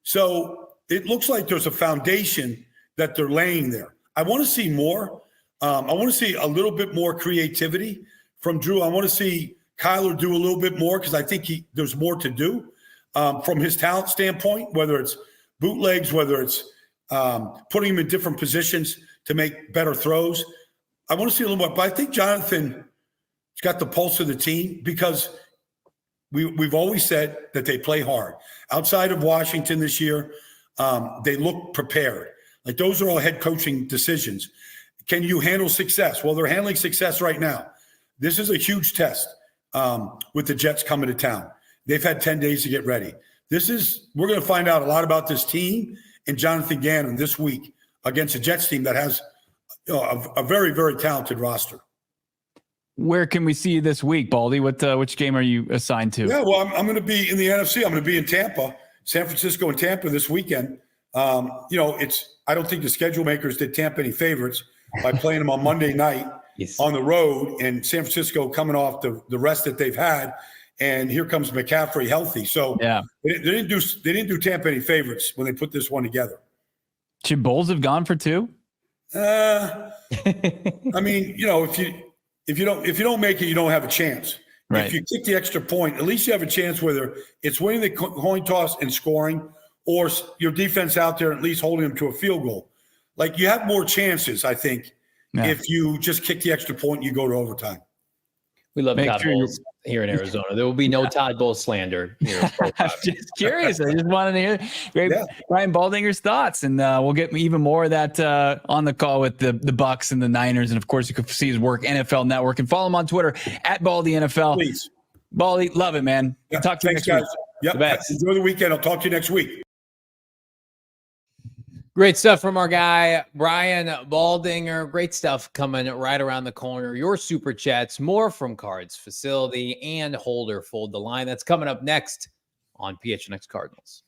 So it looks like there's a foundation that they're laying there. I want to see more. I want to see a little bit more creativity from Drew. I want to see Kyler do a little bit more because I think there's more to do from his talent standpoint, whether it's bootlegs, whether it's putting him in different positions to make better throws. I want to see a little more, but I think Jonathan's got the pulse of the team because we've always said that they play hard. Outside of Washington this year, they look prepared. Like those are all head coaching decisions. Can you handle success? Well, they're handling success right now. This is a huge test with the Jets coming to town. They've had 10 days to get ready. We're going to find out a lot about this team and Jonathan Gannon this week against a Jets team that has a very, very talented roster. Where can we see you this week, Baldy? Which game are you assigned to? Yeah, well, I'm going to be in the NFC. I'm going to be in Tampa, San Francisco and Tampa this weekend. I don't think the schedule makers did Tampa any favorites by playing them on Monday night on the road, and San Francisco coming off the rest that they've had. And here comes McCaffrey healthy. So yeah, they didn't do Tampa any favorites when they put this one together. Should Bulls have gone for 2? I mean, if you don't make it, you don't have a chance. Right. If you kick the extra point, at least you have a chance whether it's winning the coin toss and scoring, or your defense out there at least holding them to a field goal. Like you have more chances, I think, if you just kick the extra point and you go to overtime. We love Todd Bowles here in Arizona. There will be no Todd Bowles slander here. I'm just curious. I just wanted to hear Brian Baldinger's thoughts, and we'll get even more of that on the call with the Bucks and the Niners. And of course, you can see his work, NFL Network, and follow him on Twitter at Baldy NFL. Please, Baldy, love it, man. Yeah, talk to you next week. Yep. Enjoy the weekend. I'll talk to you next week. Great stuff from our guy, Brian Baldinger. Great stuff coming right around the corner. Your super chats, more from Cards Facility and Holder Fold the Line. That's coming up next on PHNX Cardinals.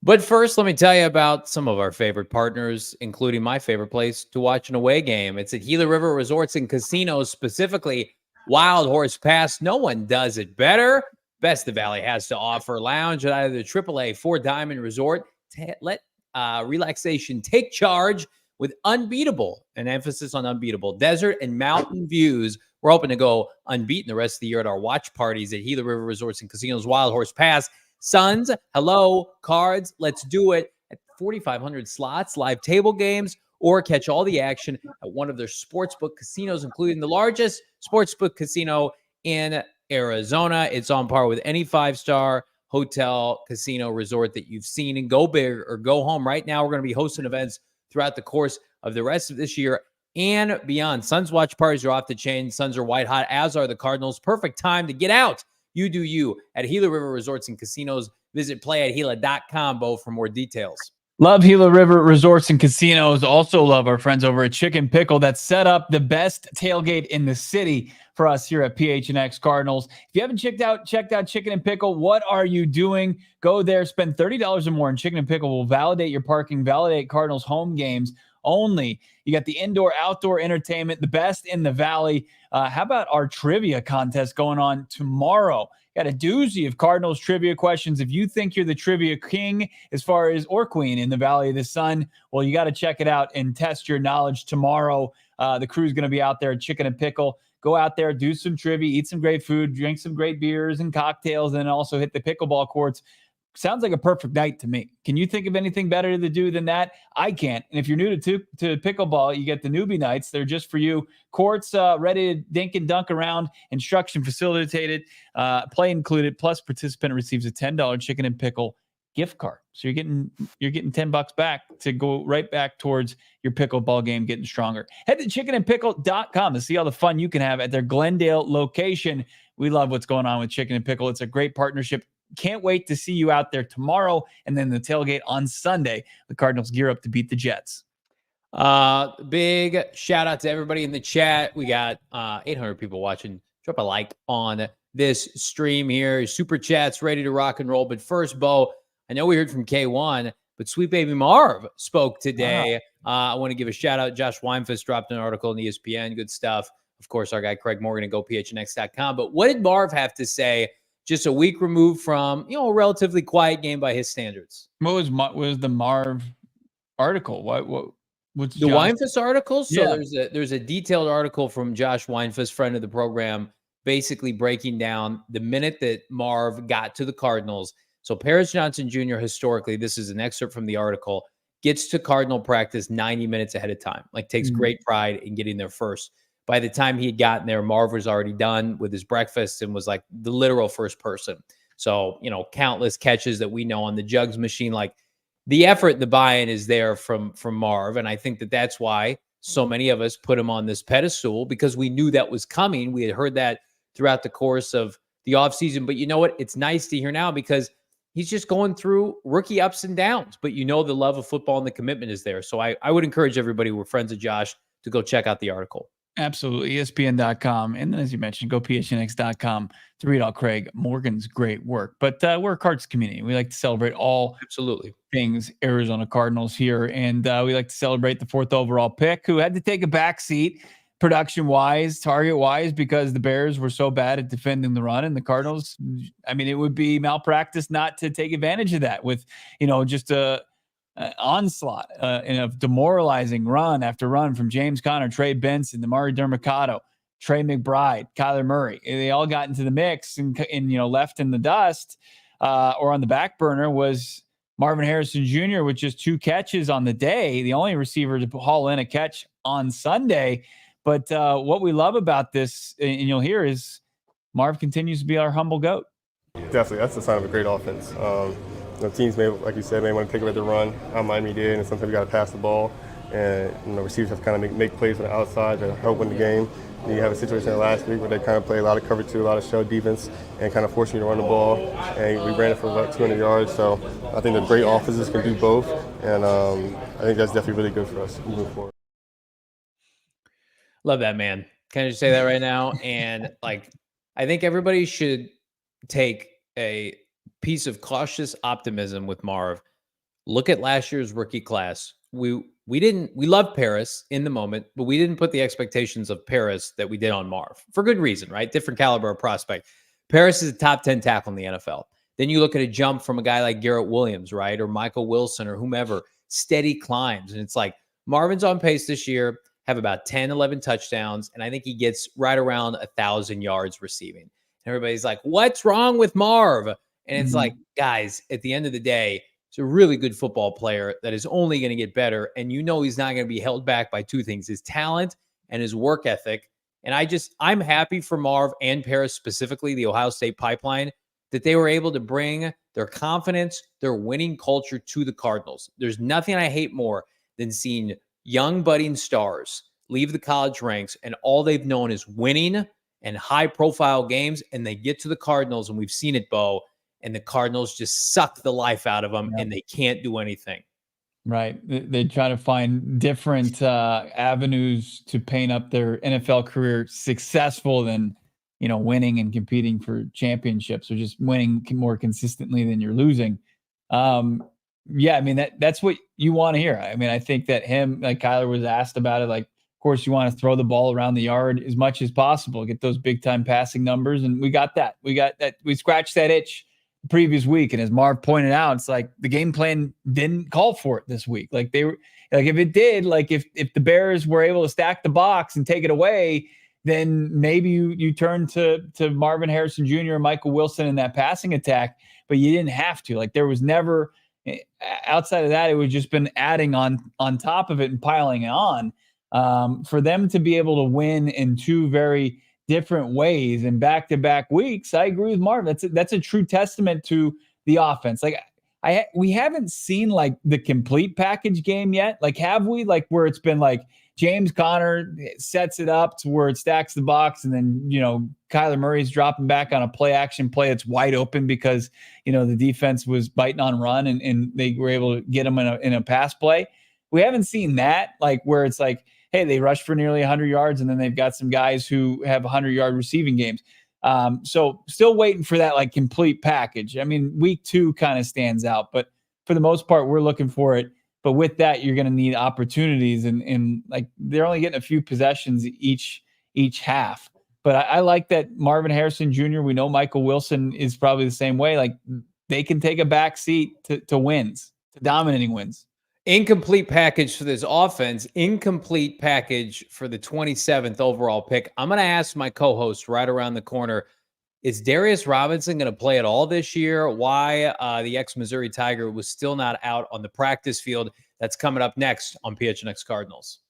But first, let me tell you about some of our favorite partners, including my favorite place to watch an away game. It's at Gila River Resorts and Casinos, specifically Wild Horse Pass. No one does it better. Best the Valley has to offer. Lounge at either the AAA 4 Diamond Resort. Let relaxation take charge with unbeatable, an emphasis on unbeatable, desert and mountain views. We're hoping to go unbeaten the rest of the year at our watch parties at Gila River Resorts and Casinos, Wild Horse Pass. Suns, hello, Cards, let's do it at 4,500 slots, live table games, or catch all the action at one of their sportsbook casinos, including the largest sportsbook casino in Arizona. It's on par with any 5-star hotel, casino, resort that you've seen. And go big or go home. Right now, we're going to be hosting events throughout the course of the rest of this year and beyond. Suns watch parties are off the chain. Suns are white hot, as are the Cardinals. Perfect time to get out. You do you at Gila River Resorts and Casinos. Visit playatgila.com, Bo, for more details. Love Gila River Resorts and Casinos. Also love our friends over at Chicken Pickle that set up the best tailgate in the city for us here at PHNX Cardinals. If you haven't checked out Chicken and Pickle, what are you doing? Go there, spend $30 or more, and Chicken and Pickle will validate your parking, validate Cardinals home games only. You got the indoor, outdoor entertainment, the best in the valley. How about our trivia contest going on tomorrow? Got a doozy of Cardinals trivia questions. If you think you're the trivia king or queen in the Valley of the Sun, well, you got to check it out and test your knowledge tomorrow. The crew's going to be out there at Chicken and Pickle. Go out there, do some trivia, eat some great food, drink some great beers and cocktails, and also hit the pickleball courts. Sounds like a perfect night to me. Can you think of anything better to do than that? I can't. And if you're new to pickleball, you get the newbie nights. They're just for you. Courts ready to dink and dunk around. Instruction facilitated. Play included. Plus, participant receives a $10 Chicken and Pickle gift card. So you're getting $10 back to go right back towards your pickleball game getting stronger. Head to chickenandpickle.com to see all the fun you can have at their Glendale location. We love what's going on with Chicken and Pickle. It's a great partnership. Can't wait to see you out there tomorrow and then the tailgate on Sunday. The Cardinals gear up to beat the Jets. Big shout out to everybody in the chat. We got 800 people watching. Drop a like on this stream here. Super chats ready to rock and roll. But first, Bo, I know we heard from K1, but Sweet Baby Marv spoke today. Wow. I want to give a shout out. Josh Weinfuss dropped an article in ESPN. Good stuff. Of course, our guy Craig Morgan at GoPHNX.com. But what did Marv have to say just a week removed from, a relatively quiet game by his standards? What was the Marv article? What's the Weinfuss article? So yeah. there's a detailed article from Josh Weinfuss, friend of the program, basically breaking down the minute that Marv got to the Cardinals. So Paris Johnson Jr. historically, this is an excerpt from the article, gets to Cardinal practice 90 minutes ahead of time. Like takes great pride in getting there first. By the time he had gotten there, Marv was already done with his breakfast and was like the literal first person. So, countless catches that we know on the jugs machine, like the effort, the buy-in is there from Marv. And I think that that's why so many of us put him on this pedestal, because we knew that was coming. We had heard that throughout the course of the offseason. But you know what? It's nice to hear now because he's just going through rookie ups and downs. But the love of football and the commitment is there. So I would encourage everybody who are friends of Josh to go check out the article. Absolutely. ESPN.com. And then, as you mentioned, go PHNX.com to read all Craig Morgan's great work. But we're a Cards community. We like to celebrate all things Arizona Cardinals here. And we like to celebrate the 4th overall pick, who had to take a back seat production-wise, target-wise, because the Bears were so bad at defending the run. And the Cardinals, it would be malpractice not to take advantage of that with, just a onslaught in a demoralizing run after run from James Conner, Trey Benson, Damari Dermacado, Trey McBride, Kyler Murray. They all got into the mix and left in the dust or on the back burner was Marvin Harrison Jr. with just 2 catches on the day, the only receiver to haul in a catch on Sunday. But what we love about this, and you'll hear, is Marv continues to be our humble GOAT. Definitely, that's a sign of a great offense. Teams may, like you said, may want to take away the run. Miami did, and sometimes you got to pass the ball, and receivers have to kind of make plays on the outside to help win the game. And you have a situation last week where they kind of play a lot of cover 2, a lot of show defense, and kind of forcing you to run the ball. And we ran it for about 200 yards. So I think the great offenses can do both, and I think that's definitely really good for us moving forward. Love that, man. Can I just say that right now? And I think everybody should take a piece of cautious optimism with Marv. Look at last year's rookie class. We loved Paris in the moment, but we didn't put the expectations of Paris that we did on Marv for good reason, right? Different caliber of prospect. Paris is a top 10 tackle in the NFL. Then you look at a jump from a guy like Garrett Williams, right? Or Michael Wilson or whomever, steady climbs. And it's like Marvin's on pace this year, have about 10, 11 touchdowns. And I think he gets right around 1,000 yards receiving. And everybody's like, what's wrong with Marv? And it's like, guys, at the end of the day, he's a really good football player that is only going to get better. And he's not going to be held back by 2 things, his talent and his work ethic. And I'm happy for Marv and Paris, specifically the Ohio State pipeline, that they were able to bring their confidence, their winning culture to the Cardinals. There's nothing I hate more than seeing young budding stars leave the college ranks and all they've known is winning and high-profile games, and they get to the Cardinals, and we've seen it, Bo, and the Cardinals just suck the life out of them, and they can't do anything. Right. They try to find different avenues to paint up their NFL career successful than, winning and competing for championships, or just winning more consistently than you're losing. Yeah, I mean, that's what you want to hear. I mean, I think that like Kyler was asked about it, like, of course, you want to throw the ball around the yard as much as possible, get those big time passing numbers. And we got that. We scratched that itch the previous week. And as Marv pointed out, it's like the game plan didn't call for it this week. Like they were like, if it did, like if the Bears were able to stack the box and take it away, then maybe you turn to Marvin Harrison Jr. and Michael Wilson in that passing attack, but you didn't have to. Like there was never, outside of that, it would just been adding on top of it and piling it on. For them to be able to win in two very different ways in back-to-back weeks, I agree with Marv. That's a true testament to the offense. Like we haven't seen like the complete package game yet. Like have we? Like where it's been like James Conner sets it up to where it stacks the box, and then Kyler Murray's dropping back on a play action play that's wide open because the defense was biting on run and they were able to get him in a pass play. We haven't seen that, like where it's like, hey, they rushed for nearly 100 yards, and then they've got some guys who have 100-yard receiving games. So still waiting for that like complete package. I mean, week 2 kind of stands out, but for the most part, we're looking for it. But with that, you're going to need opportunities, and like they're only getting a few possessions each half. But I like that Marvin Harrison Jr., we know Michael Wilson is probably the same way. Like they can take a back seat to wins, to dominating wins. Incomplete package for this offense, incomplete package for the 27th overall pick. I'm going to ask my co-host right around the corner, is Darius Robinson going to play at all this year? Why the ex-Missouri Tiger was still not out on the practice field? That's coming up next on PHNX Cardinals.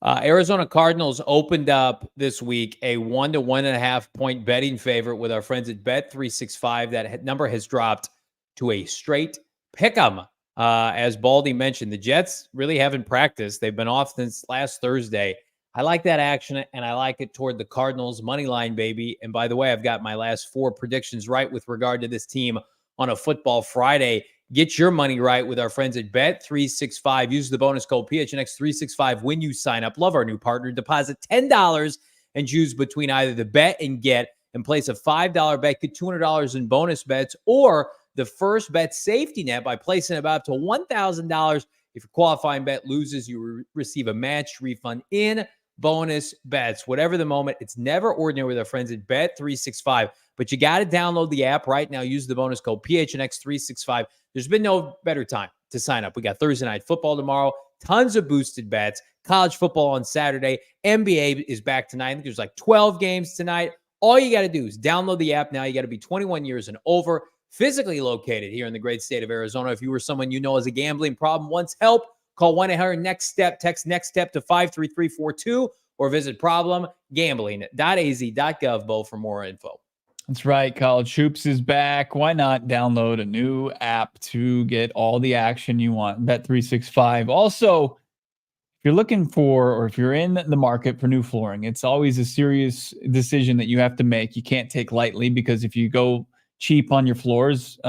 Arizona Cardinals opened up this week a 1 to 1.5 point betting favorite with our friends at Bet365. That number has dropped to a straight pick'em. As Baldy mentioned, the Jets really haven't practiced. They've been off since last Thursday. I like that action, and I like it toward the Cardinals money line, baby. And by the way, I've got my last 4 predictions right with regard to this team on a Football Friday. Get your money right with our friends at Bet365. Use the bonus code PHNX365 when you sign up. Love our new partner. Deposit $10 and choose between either the bet and get and place a $5 bet, get $200 in bonus bets, or the first bet safety net by placing about up to $1,000. If your qualifying bet loses, you receive a matched refund in bonus bets. Whatever the moment, it's never ordinary with our friends at Bet365. But you got to download the app right now. Use the bonus code PHNX365. There's been no better time to sign up. We got Thursday Night Football tomorrow, tons of boosted bets, college football on Saturday, NBA is back tonight. I think there's like 12 games tonight. All you got to do is download the app now. You got to be 21 years and over, physically located here in the great state of Arizona. If you were someone you know has a gambling problem, wants help, call 1-800-NEXT-STEP, text NEXT-STEP to 53342, or visit problemgambling.az.gov, Bo, for more info. That's right. College Hoops is back. Why not download a new app to get all the action you want? Bet365. Also, if you're looking for, or if you're in the market for new flooring, it's always a serious decision that you have to make. You can't take lightly, because if you go cheap on your floors,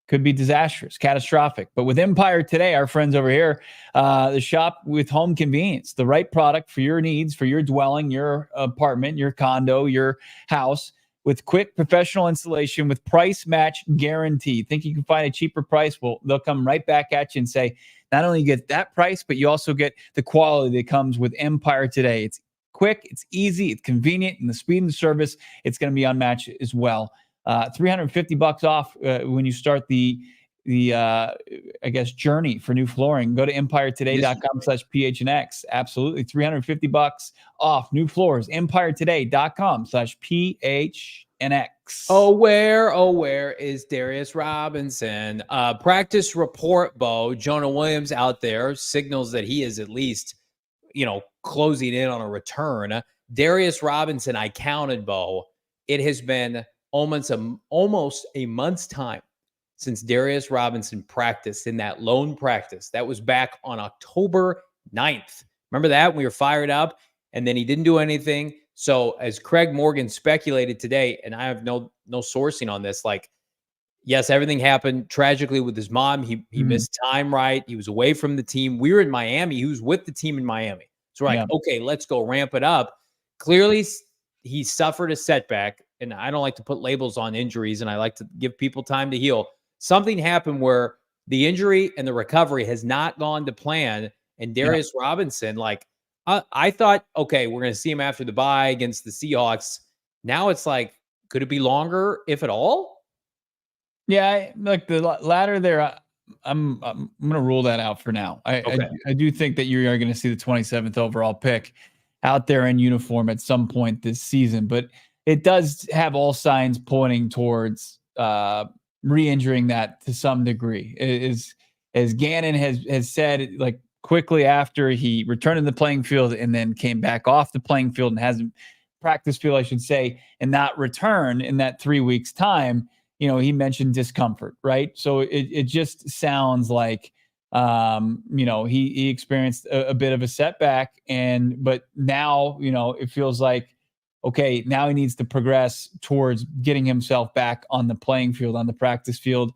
could be disastrous, catastrophic. But with Empire Today, our friends over here, the shop with home convenience, the right product for your needs, for your dwelling, your apartment, your condo, your house, with quick professional installation with price match guarantee. Think you can find a cheaper price? Well, they'll come right back at you and say, not only you get that price, but you also get the quality that comes with Empire Today. It's quick, it's easy, it's convenient, and the speed and service, it's going to be unmatched as well. $350 off when you start the journey for new flooring. Go to empiretoday.com/PHNX. Absolutely. $350 off new floors. empiretoday.com/PHNX. Where is Darius Robinson? Practice report, Bo. Jonah Williams out there signals that he is at least, closing in on a return. Darius Robinson, I counted, Bo. It has been almost a month's time since Darius Robinson practiced in that lone practice. That was back on October 9th. Remember that? We were fired up, and then he didn't do anything. So as Craig Morgan speculated today, and I have no sourcing on this, like, yes, everything happened tragically with his mom. He missed time, right? He was away from the team. We were in Miami. He was with the team in Miami. So we're like, okay, let's go ramp it up. Clearly, he suffered a setback, and I don't like to put labels on injuries, and I like to give people time to heal. Something happened where the injury and the recovery has not gone to plan, and Darius Robinson, like, I thought, okay, we're going to see him after the bye against the Seahawks. Now it's like, could it be longer, if at all? Yeah, like the latter there, I'm going to rule that out for now. I do think that you are going to see the 27th overall pick out there in uniform at some point this season, but it does have all signs pointing towards re-injuring that to some degree. As Gannon has said, like, quickly after he returned to the playing field and then came back off the playing field and hasn't practice field, I should say, and not return in that 3 weeks time, he mentioned discomfort, right? So it just sounds like, he experienced a bit of a setback, but now, it feels like, okay, now he needs to progress towards getting himself back on the playing field, on the practice field.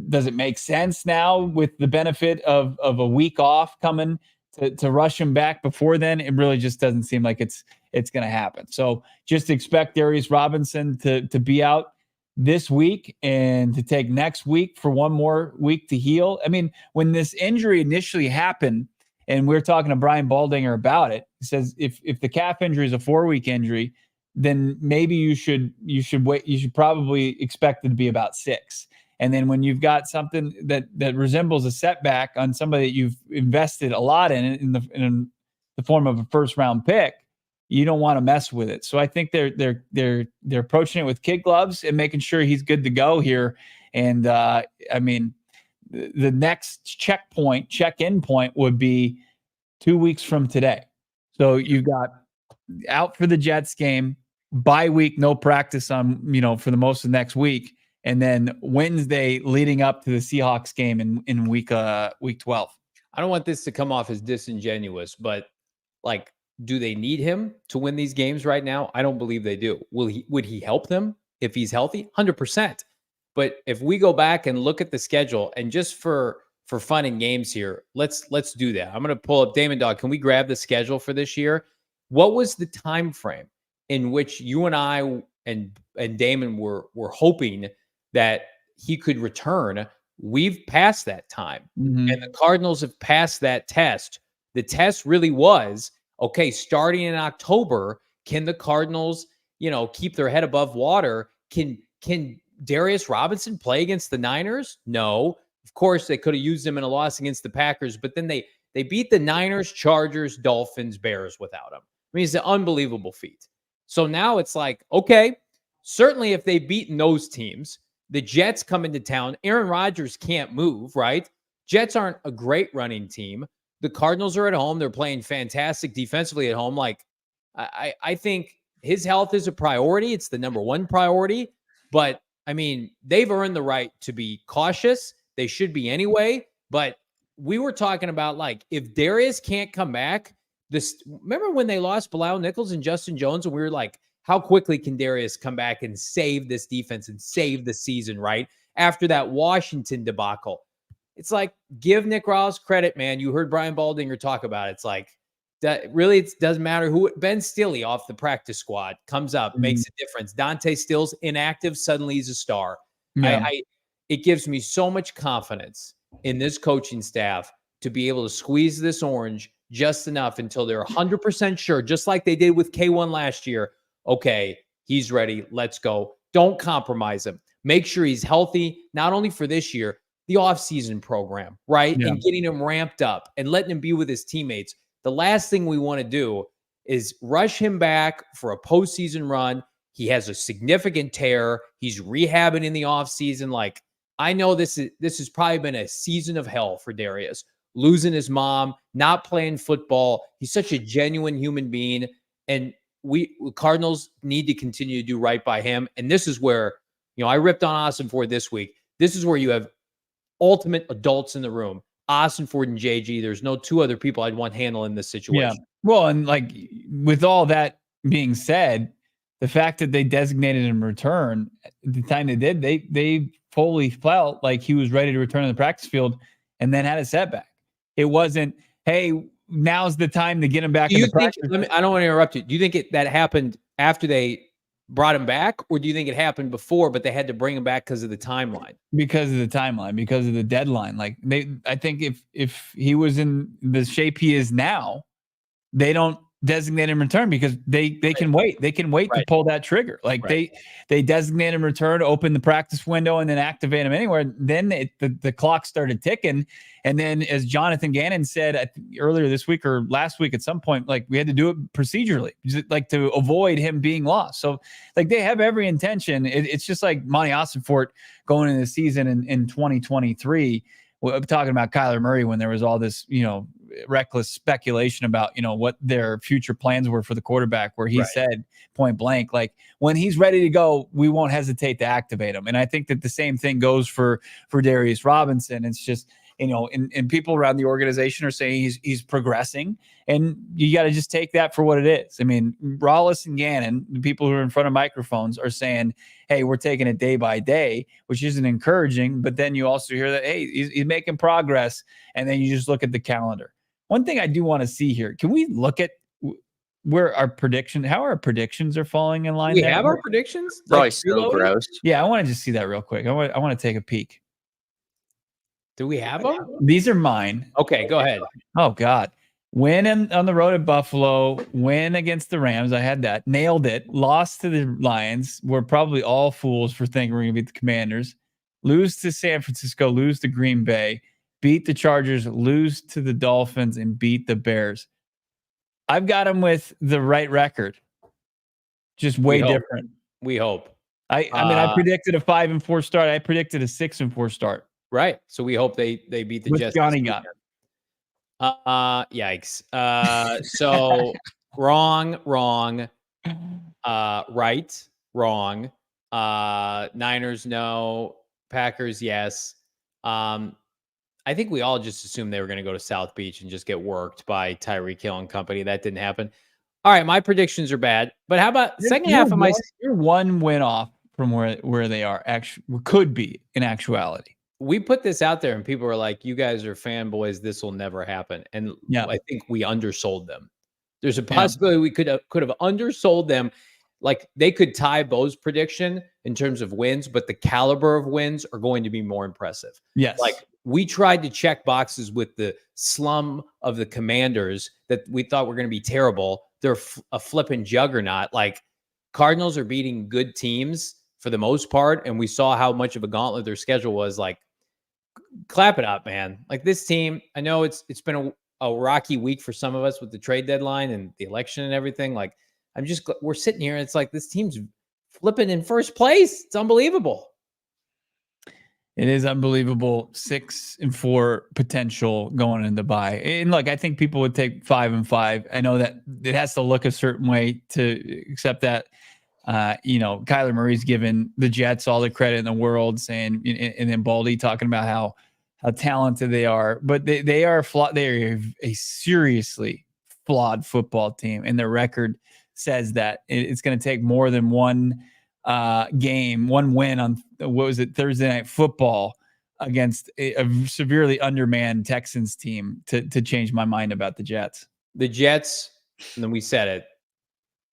Does it make sense now with the benefit of a week off coming to rush him back before then? It really just doesn't seem like it's going to happen. So just expect Darius Robinson to be out this week and to take next week for one more week to heal. I mean, when this injury initially happened, and we were talking to Brian Baldinger about it, he says if the calf injury is a 4-week injury, then maybe you should wait. You should probably expect it to be about 6. And then when you've got something that resembles a setback on somebody that you've invested a lot in the form of a first-round pick, you don't want to mess with it. So I think they're approaching it with kid gloves and making sure he's good to go here. And I mean, the next check-in point would be 2 weeks from today. So you've got out for the Jets game, bye week, no practice on for the most of next week. And then Wednesday leading up to the Seahawks game in week 12. I don't want this to come off as disingenuous, but like, do they need him to win these games right now? I don't believe they do. Would he help them if he's healthy? 100%. But if we go back and look at the schedule, and just for fun and games here, let's do that. I'm going to pull up Damon, Dawg. Can we grab the schedule for this year? What was the time frame in which you and I and Damon were hoping that he could return? We've passed that time, and the Cardinals have passed that test. The test really was, okay, starting in October, can the Cardinals, keep their head above water? Can Darius Robinson play against the Niners? No. Of course, they could have used him in a loss against the Packers, but then they beat the Niners, Chargers, Dolphins, Bears without him. I mean, it's an unbelievable feat. So now it's like, okay, certainly if they've beaten those teams, the Jets come into town. Aaron Rodgers can't move, right? Jets aren't a great running team. The Cardinals are at home. They're playing fantastic defensively at home. Like, I think his health is a priority. It's the number one priority. But, I mean, they've earned the right to be cautious. They should be anyway. But we were talking about, like, if Darius can't come back, remember when they lost Bilal Nichols and Justin Jones, and we were like, how quickly can Darius come back and save this defense and save the season, right? After that Washington debacle. It's like, give Nick Rallis credit, man. You heard Brian Baldinger talk about it. It's like, that really, it doesn't matter who. Ben Stilley off the practice squad comes up, makes a difference. Dante Still's inactive, suddenly he's a star. Yeah. It gives me so much confidence in this coaching staff to be able to squeeze this orange just enough until they're 100% sure, just like they did with K1 last year. Okay, he's ready. Let's go. Don't compromise him. Make sure he's healthy, not only for this year, the offseason program, right? Yeah. And getting him ramped up and letting him be with his teammates. The last thing we want to do is rush him back for a postseason run. He has a significant tear. He's rehabbing in the offseason. Like, I know this has probably been a season of hell for Darius. Losing his mom, not playing football. He's such a genuine human being. And Cardinals need to continue to do right by him. And this is where, I ripped on Austin Ford this week. This is where you have ultimate adults in the room. Austin Ford and JG. There's no two other people I'd want handling this situation. Yeah. Well, and like with all that being said, the fact that they designated him return at the time they did, they fully felt like he was ready to return to the practice field and then had a setback. It wasn't, hey, now's the time to get him back in the practice. I don't want to interrupt you. Do you think that happened after they brought him back, or do you think it happened before, but they had to bring him back because of the timeline? Because of the timeline, because of the deadline. Like I think if he was in the shape he is now, they don't designate him return because they can wait. They can wait to pull that trigger. Like they designate him return, open the practice window, and then activate him anywhere. Then the clock started ticking. And then, as Jonathan Gannon said earlier this week or last week at some point, like we had to do it procedurally, like to avoid him being lost. So like they have every intention. It's just like Monty Ossenfort going into the season in 2023. We're talking about Kyler Murray when there was all this, reckless speculation about, what their future plans were for the quarterback, where he said point blank, like when he's ready to go, we won't hesitate to activate him. And I think that the same thing goes for Darius Robinson. It's just, and people around the organization are saying he's progressing, and you got to just take that for what it is. I mean, Rallis and Gannon, the people who are in front of microphones, are saying, hey, we're taking it day by day, which isn't encouraging. But then you also hear that, hey, he's making progress. And then you just look at the calendar. One thing I do want to see here, can we look at where our how our predictions are falling in line? We have our predictions? Probably so gross. Yeah, I want to just see that real quick. I want to take a peek. Do we have them? These are mine. Okay, go ahead. Oh, God. Win on the road at Buffalo. Win against the Rams. I had that. Nailed it. Lost to the Lions. We're probably all fools for thinking we're going to beat the Commanders. Lose to San Francisco. Lose to Green Bay. Beat the Chargers. Lose to the Dolphins. And beat the Bears. I've got them with the right record. Just way different. We hope. I mean, I predicted a 5-4 start. I predicted a 6-4 start. Right. So we hope they beat the Jets. Johnny got. Yikes. So wrong. Right. Wrong. Niners, no. Packers, yes. I think we all just assumed they were going to go to South Beach and just get worked by Tyreek Hill and company. That didn't happen. All right, my predictions are bad. But how about second half of my? You're one win off from where they are. Actually, could be in actuality. We put this out there and people were like, you guys are fanboys. This will never happen. And I think we undersold them. There's a possibility we could have undersold them. Like they could tie Bo's prediction in terms of wins, but the caliber of wins are going to be more impressive. Yes. Like we tried to check boxes with the slum of the Commanders that we thought were going to be terrible. They're a flipping juggernaut. Like Cardinals are beating good teams for the most part. And we saw how much of a gauntlet their schedule was. Like, clap it up, man. Like this team, I know it's been a rocky week for some of us with the trade deadline and the election and everything. Like we're sitting here and it's like this team's flipping in first place. It's unbelievable. It is unbelievable. 6-4 potential going into the bye. And look, I think people would take 5-5. I know that it has to look a certain way to accept that. Kyler Murray's given the Jets all the credit in the world, saying, and then Baldy talking about how talented they are, but they are flawed. They are a seriously flawed football team, and their record says that it's going to take more than one win on Thursday Night Football against a severely undermanned Texans team to change my mind about the Jets. The Jets, and then we said it.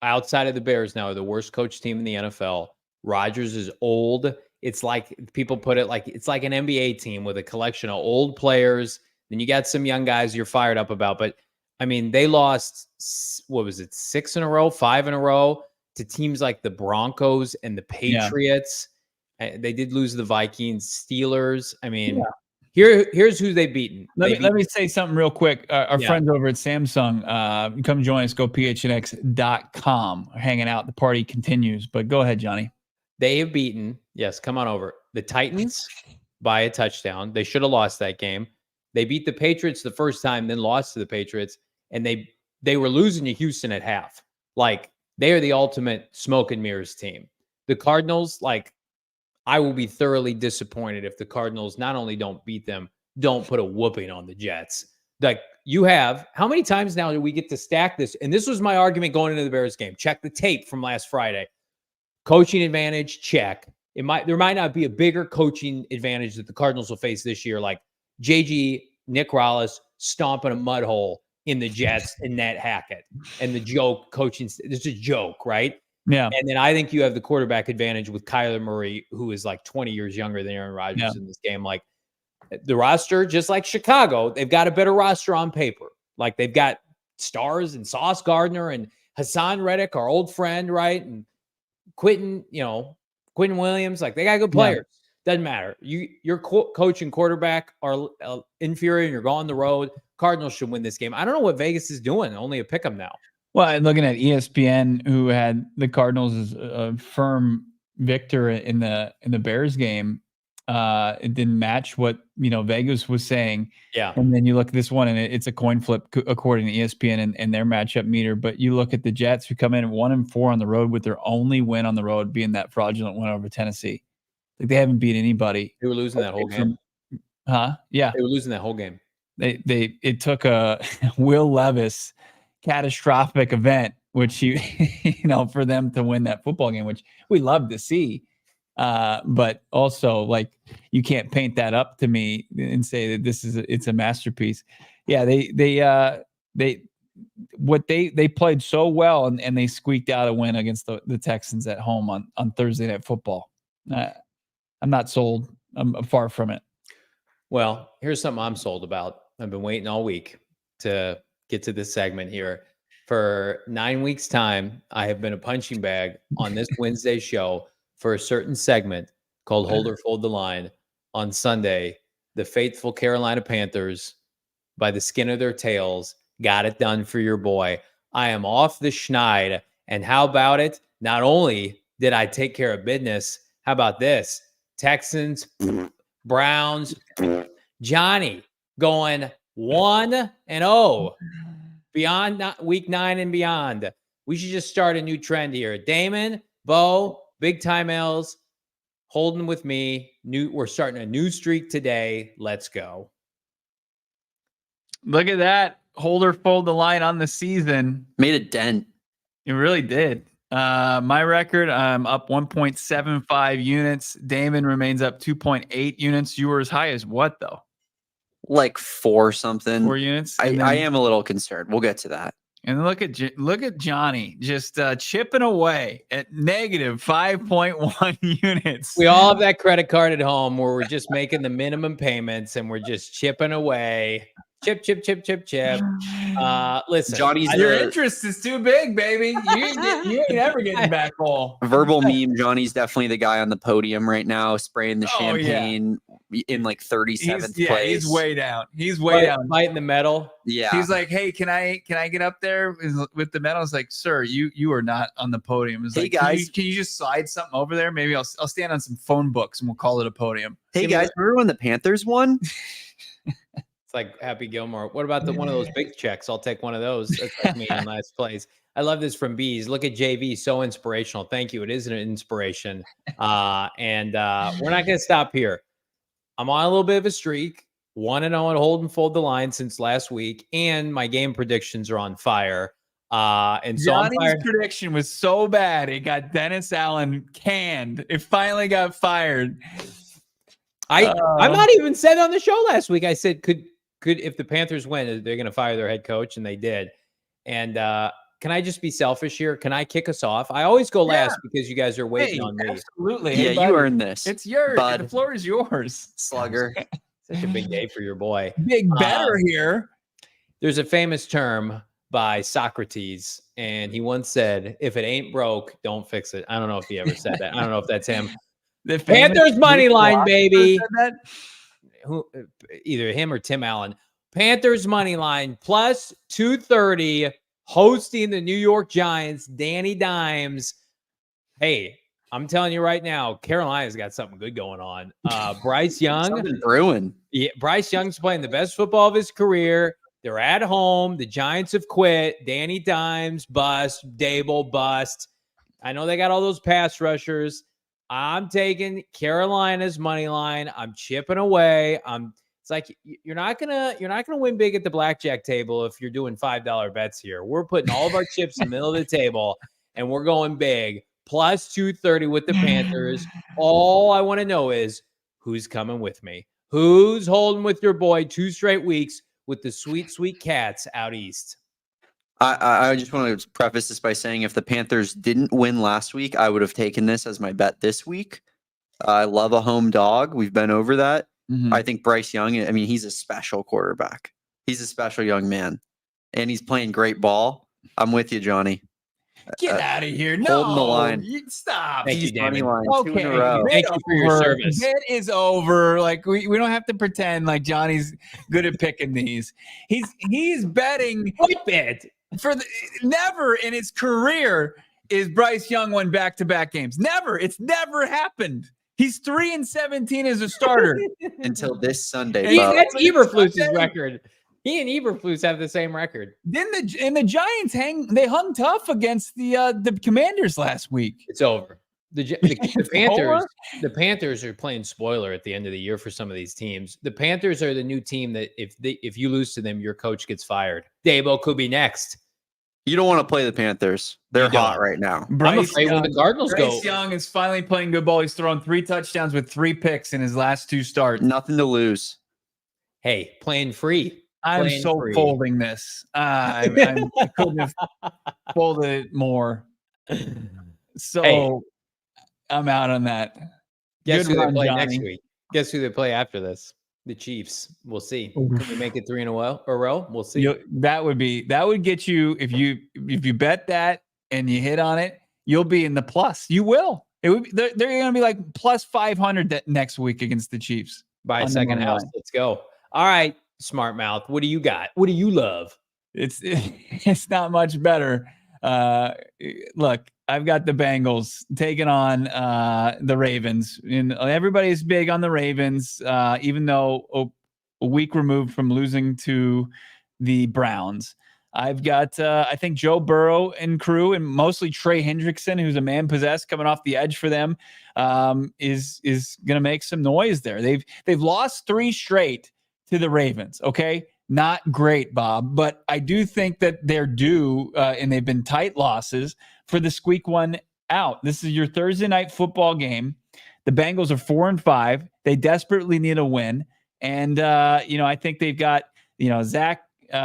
Outside of the Bears now are the worst coach team in the NFL. Rodgers is old. It's like people put it like it's like an NBA team with a collection of old players. Then you got some young guys you're fired up about. But I mean, they lost, 6 in a row, 5 in a row to teams like the Broncos and the Patriots. Yeah. They did lose the Vikings, Steelers. I mean, here's who they've beaten. Let me say something real quick. Our friends over at Samsung, come join us. Go PHNX.com. Hanging out. The party continues. But go ahead, Johnny. They have beaten, yes, come on over, the Titans by a touchdown. They should have lost that game. They beat the Patriots the first time, then lost to the Patriots, and they were losing to Houston at half. Like, they are the ultimate smoke and mirrors team. The Cardinals, like, I will be thoroughly disappointed if the Cardinals not only don't beat them, don't put a whooping on the Jets. Like, you have, how many times now do we get to stack this? And this was my argument going into the Bears game. Check the tape from last Friday. Coaching advantage, check. There might not be a bigger coaching advantage that the Cardinals will face this year, like Nick Rallis stomping a mud hole in the Jets and Ned Hackett. And the joke coaching, it's a joke, right? Yeah. And then I think you have the quarterback advantage with Kyler Murray, who is like 20 years younger than Aaron Rodgers in this game. Like, the roster, just like Chicago, they've got a better roster on paper. Like, they've got stars and Sauce Gardner and Hassan Reddick, our old friend, right? And Quentin Williams. Like, they got good players. Doesn't matter. Your coach and quarterback are inferior, and you're going on the road. Cardinals should win this game. I don't know what Vegas is doing. Only a pick 'em now. Well, looking at ESPN, who had the Cardinals as a firm victor in the Bears game, it didn't match what Vegas was saying. Yeah. And then you look at this one, and it's a coin flip according to ESPN and their matchup meter. But you look at the Jets, who come in 1-4 on the road, with their only win on the road being that fraudulent win over Tennessee. Like, they haven't beat anybody. They were losing that whole game. Yeah. They were losing that whole game. It took a Will Levis catastrophic event, which for them to win that football game, which we love to see. But also, like, you can't paint that up to me and say that it's a masterpiece. Yeah, they played so well, and they squeaked out a win against the Texans at home on Thursday Night Football. I'm not sold. I'm far from it. Well, here's something I'm sold about. I've been waiting all week to get to this segment here. For 9 weeks' time, I have been a punching bag on this Wednesday show for a certain segment called Hold or Fold the Line. On Sunday, the faithful Carolina Panthers, by the skin of their tails, got it done for your boy. I am off the schneid. And how about it? Not only did I take care of business, how about this? Texans, Browns, Johnny going 1-0 beyond week 9 and beyond. We should just start a new trend here. Damon, Bo, big time L's, holding with me. We're starting a new streak today. Let's go. Look at that. Hold or fold the line on the season. Made a dent. It really did. My record, I'm up 1.75 units. Damon remains up 2.8 units. You were as high as what, though? Like 4 something. 4 units. I am a little concerned. We'll get to that. And look at Johnny just chipping away at negative 5.1 units. We all have that credit card at home where we're just making the minimum payments and we're just chipping away. Chip. Listen, Johnny's your interest is too big, baby. You ain't ever getting back all. Verbal meme. Johnny's definitely the guy on the podium right now, spraying the champagne in like 37th place. He's way down. He's way down. Fighting the medal. Yeah. He's like, hey, can I get up there with the medal? It's like, sir, you are not on the podium. It's hey, like, guys, can you just slide something over there? Maybe I'll stand on some phone books and we'll call it a podium. Hey guys, remember when the Panthers won? Like Happy Gilmore. What about one of those big checks? I'll take one of those. That's like me in last place. I love this from Bees. Look at JV. So inspirational. Thank you. It is an inspiration. And we're not going to stop here. I'm on a little bit of a streak. 1-0 and hold and fold the line since last week. And my game predictions are on fire. And so Johnny's prediction was so bad. It got Dennis Allen canned. It finally got fired. I might even said on the show last week, I said, could if the Panthers win, they're going to fire their head coach, and they did. And can I just be selfish here? Can I kick us off? I always go last because you guys are waiting on me. Absolutely. Yeah, you earned this. It's yours. Bud. The floor is yours. Slugger. Such a big day for your boy. Big better here. There's a famous term by Socrates, and he once said, if it ain't broke, don't fix it. I don't know if he ever said that. I don't know if that's him. The Panthers money line, baby. Who, either him or Tim Allen. Panthers money line plus 230, hosting the New York Giants. Danny Dimes. Hey, I'm telling you right now, Carolina's got something good going on. Bryce Young, Something brewing. Yeah, Bryce Young's playing the best football of his career. They're at home. The Giants have quit. Danny Dimes bust. Dable bust. I know they got all those pass rushers. I'm taking Carolina's money line. I'm chipping away. It's like you're not gonna win big at the blackjack table if you're doing $5 bets here. We're putting all of our chips in the middle of the table, and we're going big. Plus 230 with the Panthers. All I want to know is who's coming with me. Who's holding with your boy 2 straight weeks with the sweet, sweet cats out east? I just want to preface this by saying if the Panthers didn't win last week, I would have taken this as my bet this week. I love a home dog. We've been over that. I think Bryce Young, I mean, he's a special quarterback. He's a special young man, and he's playing great ball. I'm with you, Johnny. Get out of here. No. Holding the line. Stop. Thank you, Damon. Line, Okay. 2 in a row. Thank you for your service. It is over. Like we don't have to pretend like Johnny's good at picking these. He's betting. What bet? Never in his career is Bryce Young won back-to-back games. Never. It's never happened. He's 3-17 as a starter until this Sunday. That's Eberflus's record. He and Eberflus have the same record. Then the Giants hung tough against the Commanders last week. It's over. The Panthers are playing spoiler at the end of the year for some of these teams. The Panthers are the new team that if you lose to them, your coach gets fired. Dabo could be next. You don't want to play the Panthers. They're hot right now. I'm afraid when the Cardinals go. Bryce Young is finally playing good ball. He's thrown 3 touchdowns with 3 picks in his last 2 starts. Nothing to lose. Hey, playing free. I'm so folding this. I couldn't have folded it more. So I'm out on that. Guess who they play next week? Guess who they play after this? The Chiefs. We'll see. Can we make it 3 in a row? We'll see. That would get you if you bet that and you hit on it, you'll be in the plus. You will. It would. They're going to be like plus 500 next week against the Chiefs. Buy a second house. Let's go. All right, smart mouth. What do you got? What do you love? It's not much better. Look, I've got the Bengals taking on the Ravens, and everybody's big on the Ravens, even though a week removed from losing to the Browns. I've got, I think, Joe Burrow and crew, and mostly Trey Hendrickson, who's a man possessed coming off the edge for them, is going to make some noise there. They've lost 3 straight to the Ravens. Okay. Not great, Bob, but I do think that they're due, and they've been tight losses for the squeak one out. This is your Thursday night football game. The Bengals are 4-5. They desperately need a win. And, I think they've got, Zach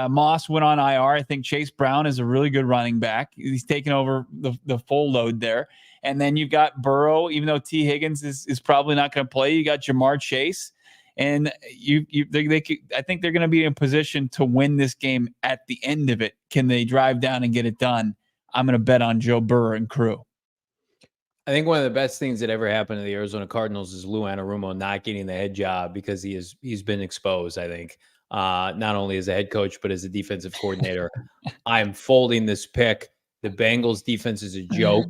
Moss went on IR. I think Chase Brown is a really good running back. He's taken over the full load there. And then you've got Burrow, even though T. Higgins is probably not going to play. You got Jamar Chase. And I think they're going to be in position to win this game at the end of it. Can they drive down and get it done? I'm going to bet on Joe Burrow and crew. I think one of the best things that ever happened to the Arizona Cardinals is Lou Anarumo not getting the head job because he's been exposed, I think, not only as a head coach, but as a defensive coordinator. I'm folding this pick. The Bengals defense is a joke.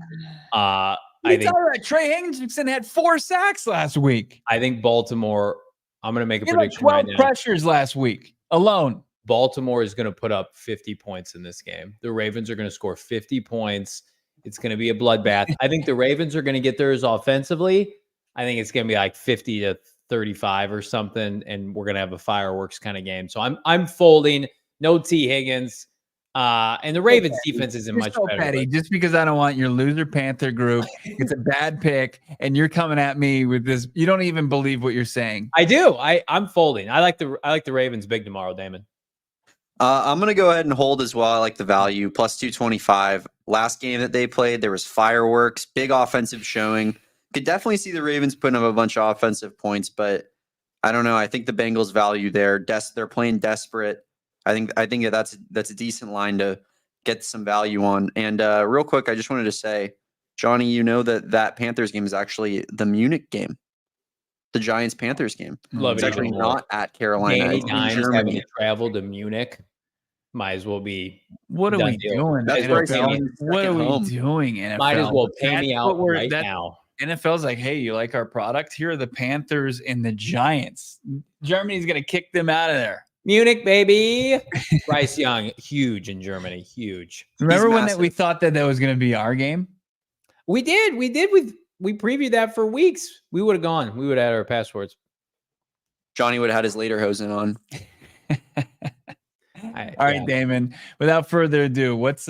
I think Trey Hendrickson had 4 sacks last week. I think Baltimore. I'm going to make a prediction 12 right now. pressures last week alone. Baltimore is going to put up 50 points in this game. The Ravens are going to score 50 points. It's going to be a bloodbath. I think the Ravens are going to get theirs offensively. I think it's going to be like 50-35 or something, and we're going to have a fireworks kind of game. So I'm folding. No T. Higgins. And the Ravens defense isn't much better. Petty, just because I don't want your loser Panther group. It's a bad pick, and you're coming at me with this. You don't even believe what you're saying. I do. I'm folding. I like the Ravens big tomorrow, Damon. I'm going to go ahead and hold as well. I like the value, plus 225. Last game that they played, there was fireworks, big offensive showing. Could definitely see the Ravens putting up a bunch of offensive points, but I don't know. I think the Bengals value there. They're playing desperate. I think that's a decent line to get some value on. And real quick, I just wanted to say, Johnny, that Panthers game is actually the Munich game, the Giants-Panthers game. Love it's it. actually not at Carolina. It's in Germany. Having to travel to Munich might as well be. What are we doing? That's what are we doing? NFL? Might as well pay me out right now. NFL's like, hey, you like our product? Here are the Panthers and the Giants. Germany's going to kick them out of there. Munich, baby. Bryce Young, huge in Germany, huge. Remember when we thought that was going to be our game? We did with we previewed that for weeks. We would have gone. We would have had our passports. Johnny would have had his lederhosen on. All right, Damon. Without further ado, let's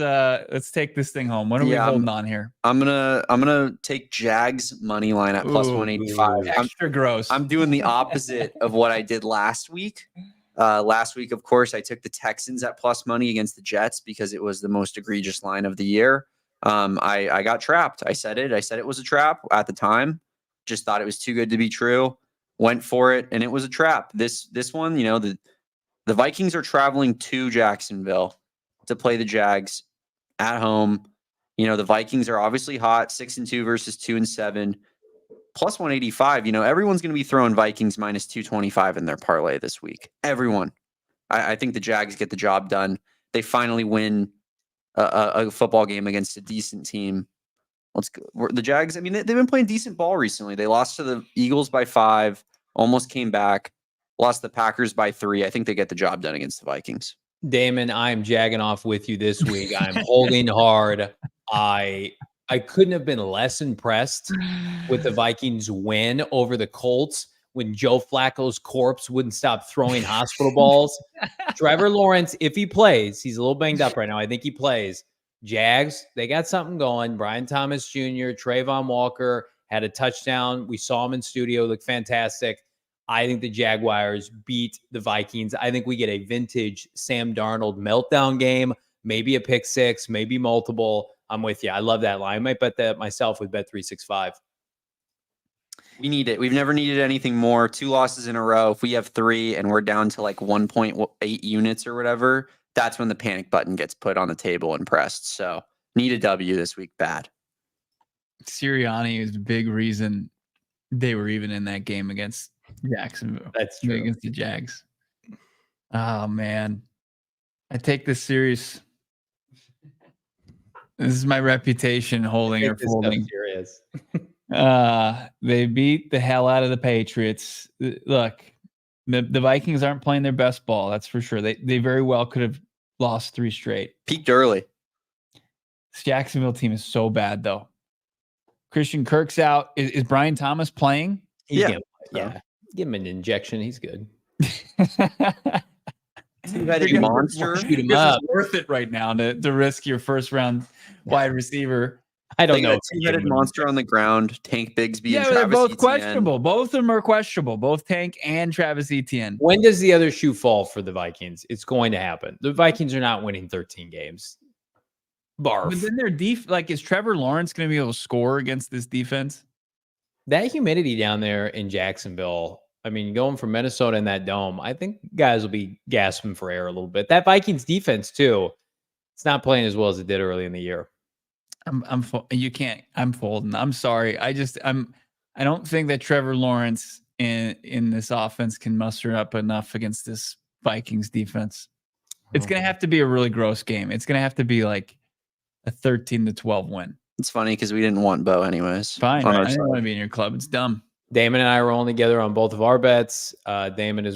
take this thing home. What are we holding on here? I'm gonna take Jags money line at plus 185. Extra gross. I'm doing the opposite of what I did last week. Last week, of course, I took the Texans at plus money against the Jets because it was the most egregious line of the year. I got trapped. I said it was a trap at the time. Just thought it was too good to be true. Went for it, and it was a trap. This one, the Vikings are traveling to Jacksonville to play the Jags at home. The Vikings are obviously hot, 6-2 versus 2-7. Plus 185. Everyone's going to be throwing Vikings minus 225 in their parlay this week. Everyone. I think the Jags get the job done. They finally win a football game against a decent team. Let's go. The Jags, they've been playing decent ball recently. They lost to the Eagles by 5, almost came back, lost the Packers by 3. I think they get the job done against the Vikings. Damon, I'm jagging off with you this week. I'm holding hard. I couldn't have been less impressed with the Vikings win over the Colts when Joe Flacco's corpse wouldn't stop throwing hospital balls. Trevor Lawrence, if he plays, he's a little banged up right now. I think he plays. Jags, they got something going. Brian Thomas Jr., Trayvon Walker had a touchdown. We saw him in studio, look fantastic. I think the Jaguars beat the Vikings. I think we get a vintage Sam Darnold meltdown game, maybe a pick six, maybe multiple. I'm with you. I love that line. I might bet that myself with Bet365. We need it. We've never needed anything more. 2 losses in a row. If we have 3 and we're down to like 1.8 units or whatever, that's when the panic button gets put on the table and pressed. So need a W this week. Bad. Sirianni is a big reason they were even in that game against Jacksonville. That's true. Against the Jags. Oh, man. I take this serious. This is my reputation holding or folding. Serious. They beat the hell out of the Patriots. Look, the Vikings aren't playing their best ball. That's for sure. They very well could have lost 3 straight. Peaked early. This Jacksonville team is so bad, though. Christian Kirk's out. Is Brian Thomas playing? Yeah. Give him an injection. He's good. Two-headed monster. Shoot him up. It's worth it right now to risk your first round wide receiver. I don't know. Two-headed monster on the ground. Tank Bigsby and Travis they're both Etienne. questionable. Both of them are questionable. Both Tank and Travis Etienne. When does the other shoe fall for the Vikings? It's going to happen. The Vikings are not winning 13 games. Barf. But then their is Trevor Lawrence going to be able to score against this defense? That humidity down there in Jacksonville, going from Minnesota in that dome, I think guys will be gasping for air a little bit. That Vikings defense too, it's not playing as well as it did early in the year. I'm folding. I'm sorry. I don't think that Trevor Lawrence in this offense can muster up enough against this Vikings defense. It's going to have to be a really gross game. It's going to have to be like a 13-12 win. It's funny because we didn't want Bo anyways. Fine. I didn't want to be in your club. It's dumb. Damon and I are rolling together on both of our bets. Damon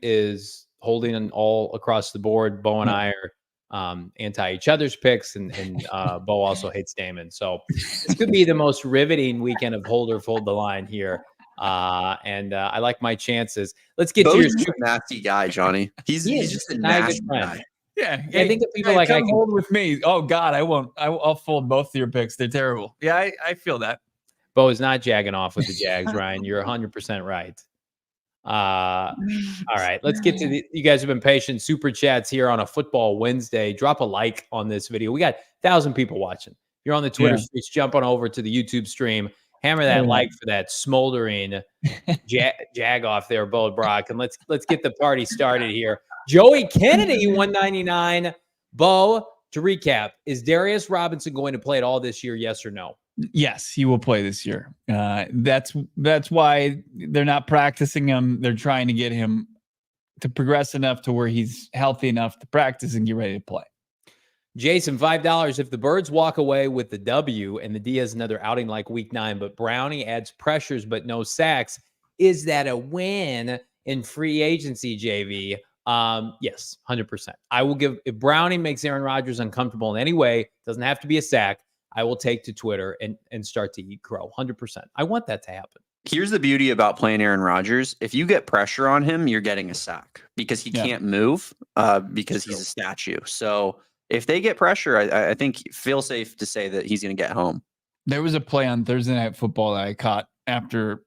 is holding an all across the board. Bo and I are anti each other's picks, and Bo also hates Damon. So this could be the most riveting weekend of hold or fold the line here. And I like my chances. Let's get Bo's to your a nasty guy, Johnny. He's just a nasty guy. Yeah, I think that people like I can hold with me. Oh God, I won't. I'll fold both of your picks. They're terrible. Yeah, I feel that. Bo is not jagging off with the Jags, Ryan. You're 100% right. All right, let's get to you guys have been patient. Super chats here on a football Wednesday. Drop a like on this video. We got 1,000 people watching. If you're on the Twitter streets, jump on over to the YouTube stream. Hammer that like for that smoldering jag off there, Bo Brack, and let's get the party started here. Joey Kennedy, 199. Bo, to recap, is Darius Robinson going to play at all this year? Yes or no? Yes, he will play this year. That's why they're not practicing him. They're trying to get him to progress enough to where he's healthy enough to practice and get ready to play. Jason, $5. If the Birds walk away with the W and the D has another outing like week 9, but Brownie adds pressures but no sacks, is that a win in free agency, JV? Yes, 100%. I will give, if Brownie makes Aaron Rodgers uncomfortable in any way, doesn't have to be a sack, I will take to Twitter and start to eat crow. 100%. I want that to happen. Here's the beauty about playing Aaron Rodgers. If you get pressure on him, you're getting a sack because he can't move because he's a statue. So if they get pressure, I think feel safe to say that he's going to get home. There was a play on Thursday Night Football that I caught after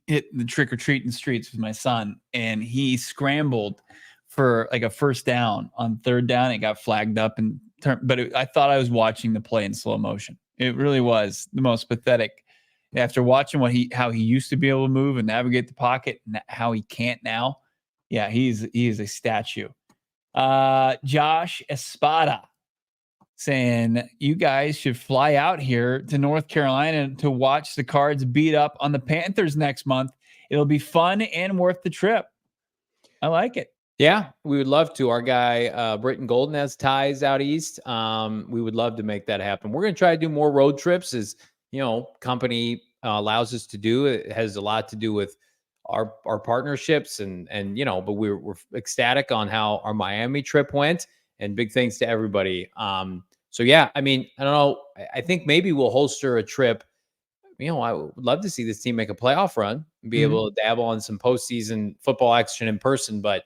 hit the trick-or-treating streets with my son, and he scrambled for like a first down on third down. It got flagged up and turned, but I thought I was watching the play in slow motion. It really was the most pathetic. After watching how he used to be able to move and navigate the pocket and how he can't now. Yeah, he is a statue. Josh Espada saying you guys should fly out here to North Carolina to watch the Cards beat up on the Panthers next month. It'll be fun and worth the trip. I like it. Yeah, we would love to. Our guy, Britton Golden, has ties out east. We would love to make that happen. We're going to try to do more road trips as, company allows us to do. It has a lot to do with our partnerships and but we're ecstatic on how our Miami trip went, and big thanks to everybody. So yeah, I mean, I don't know. I think maybe we'll holster a trip. I would love to see this team make a playoff run and be able to dabble on some postseason football action in person. But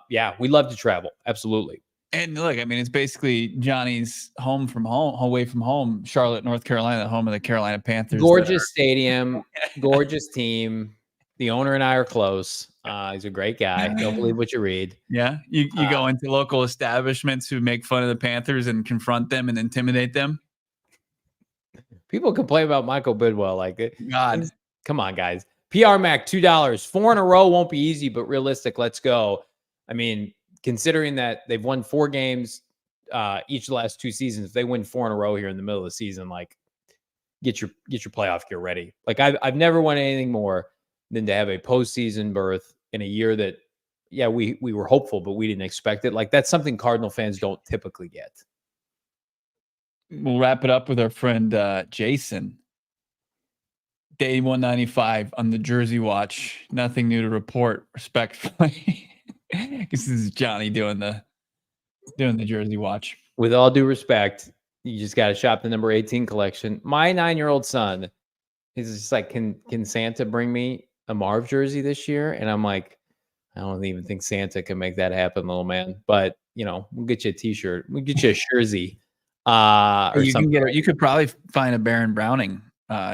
yeah, we love to travel. Absolutely. And look, I mean, it's basically Johnny's away from home, Charlotte, North Carolina, the home of the Carolina Panthers. Gorgeous stadium, gorgeous team. The owner and I are close. He's a great guy. Don't believe what you read. Yeah. You go into local establishments who make fun of the Panthers and confront them and intimidate them. People complain about Michael Bidwell like it. God. Come on, guys. PR Mac, $2. 4 in a row won't be easy, but realistic. Let's go. I mean, considering that they've won 4 games each of the last 2 seasons, if they win 4 in a row here in the middle of the season, like get your playoff gear ready. Like I've never wanted anything more than to have a postseason berth in a year that, yeah, we were hopeful, but we didn't expect it. Like that's something Cardinal fans don't typically get. We'll wrap it up with our friend Jason. Day 195 on the Jersey Watch. Nothing new to report, respectfully. This is Johnny doing the Jersey Watch. With all due respect, you just got to shop the number 18 collection. My 9-year-old son is just like, can Santa bring me a Marv jersey this year? And I'm like, I don't even think Santa can make that happen, little man. But we'll get you a T-shirt. We'll get you a jersey. Or you could probably find a Baron Browning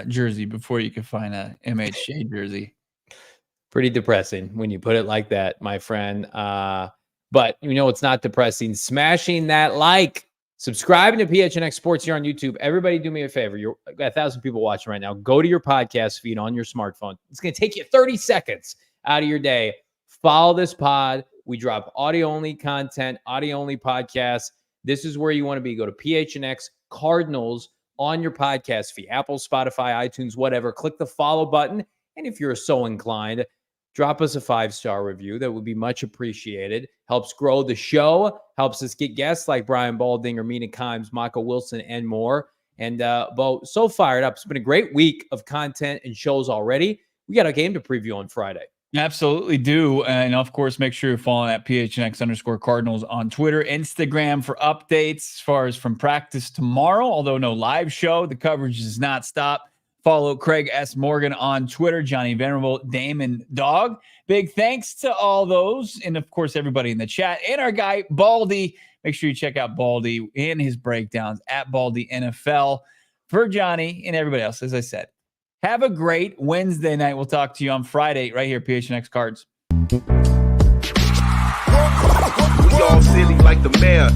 jersey before you could find a MHJ jersey. Pretty depressing when you put it like that, my friend. But it's not depressing. Smashing that like, subscribing to PHNX Sports here on YouTube. Everybody do me a favor. You've got 1,000 people watching right now. Go to your podcast feed on your smartphone. It's going to take you 30 seconds out of your day. Follow this pod. We drop audio-only content, audio-only podcasts. This is where you want to be. Go to PHNX Cardinals on your podcast feed, Apple, Spotify, iTunes, whatever. Click the follow button. And if you're so inclined, drop us a 5-star review. That would be much appreciated. Helps grow the show. Helps us get guests like Brian Baldinger, Mina Kimes, Michael Wilson, and more. And Bo, so fired up. It's been a great week of content and shows already. We got a game to preview on Friday. Absolutely do. And of course, make sure you're following at PHNX_Cardinals on Twitter, Instagram for updates as far as from practice tomorrow. Although no live show, the coverage does not stop. Follow Craig S. Morgan on Twitter, Johnny Venerable, Damon, Dawg. Big thanks to all those. And of course, everybody in the chat and our guy, Baldy. Make sure you check out Baldy and his breakdowns at Baldy NFL. For Johnny and everybody else, as I said, have a great Wednesday night. We'll talk to you on Friday right here, PHNX Cards. We all silly like the mayor.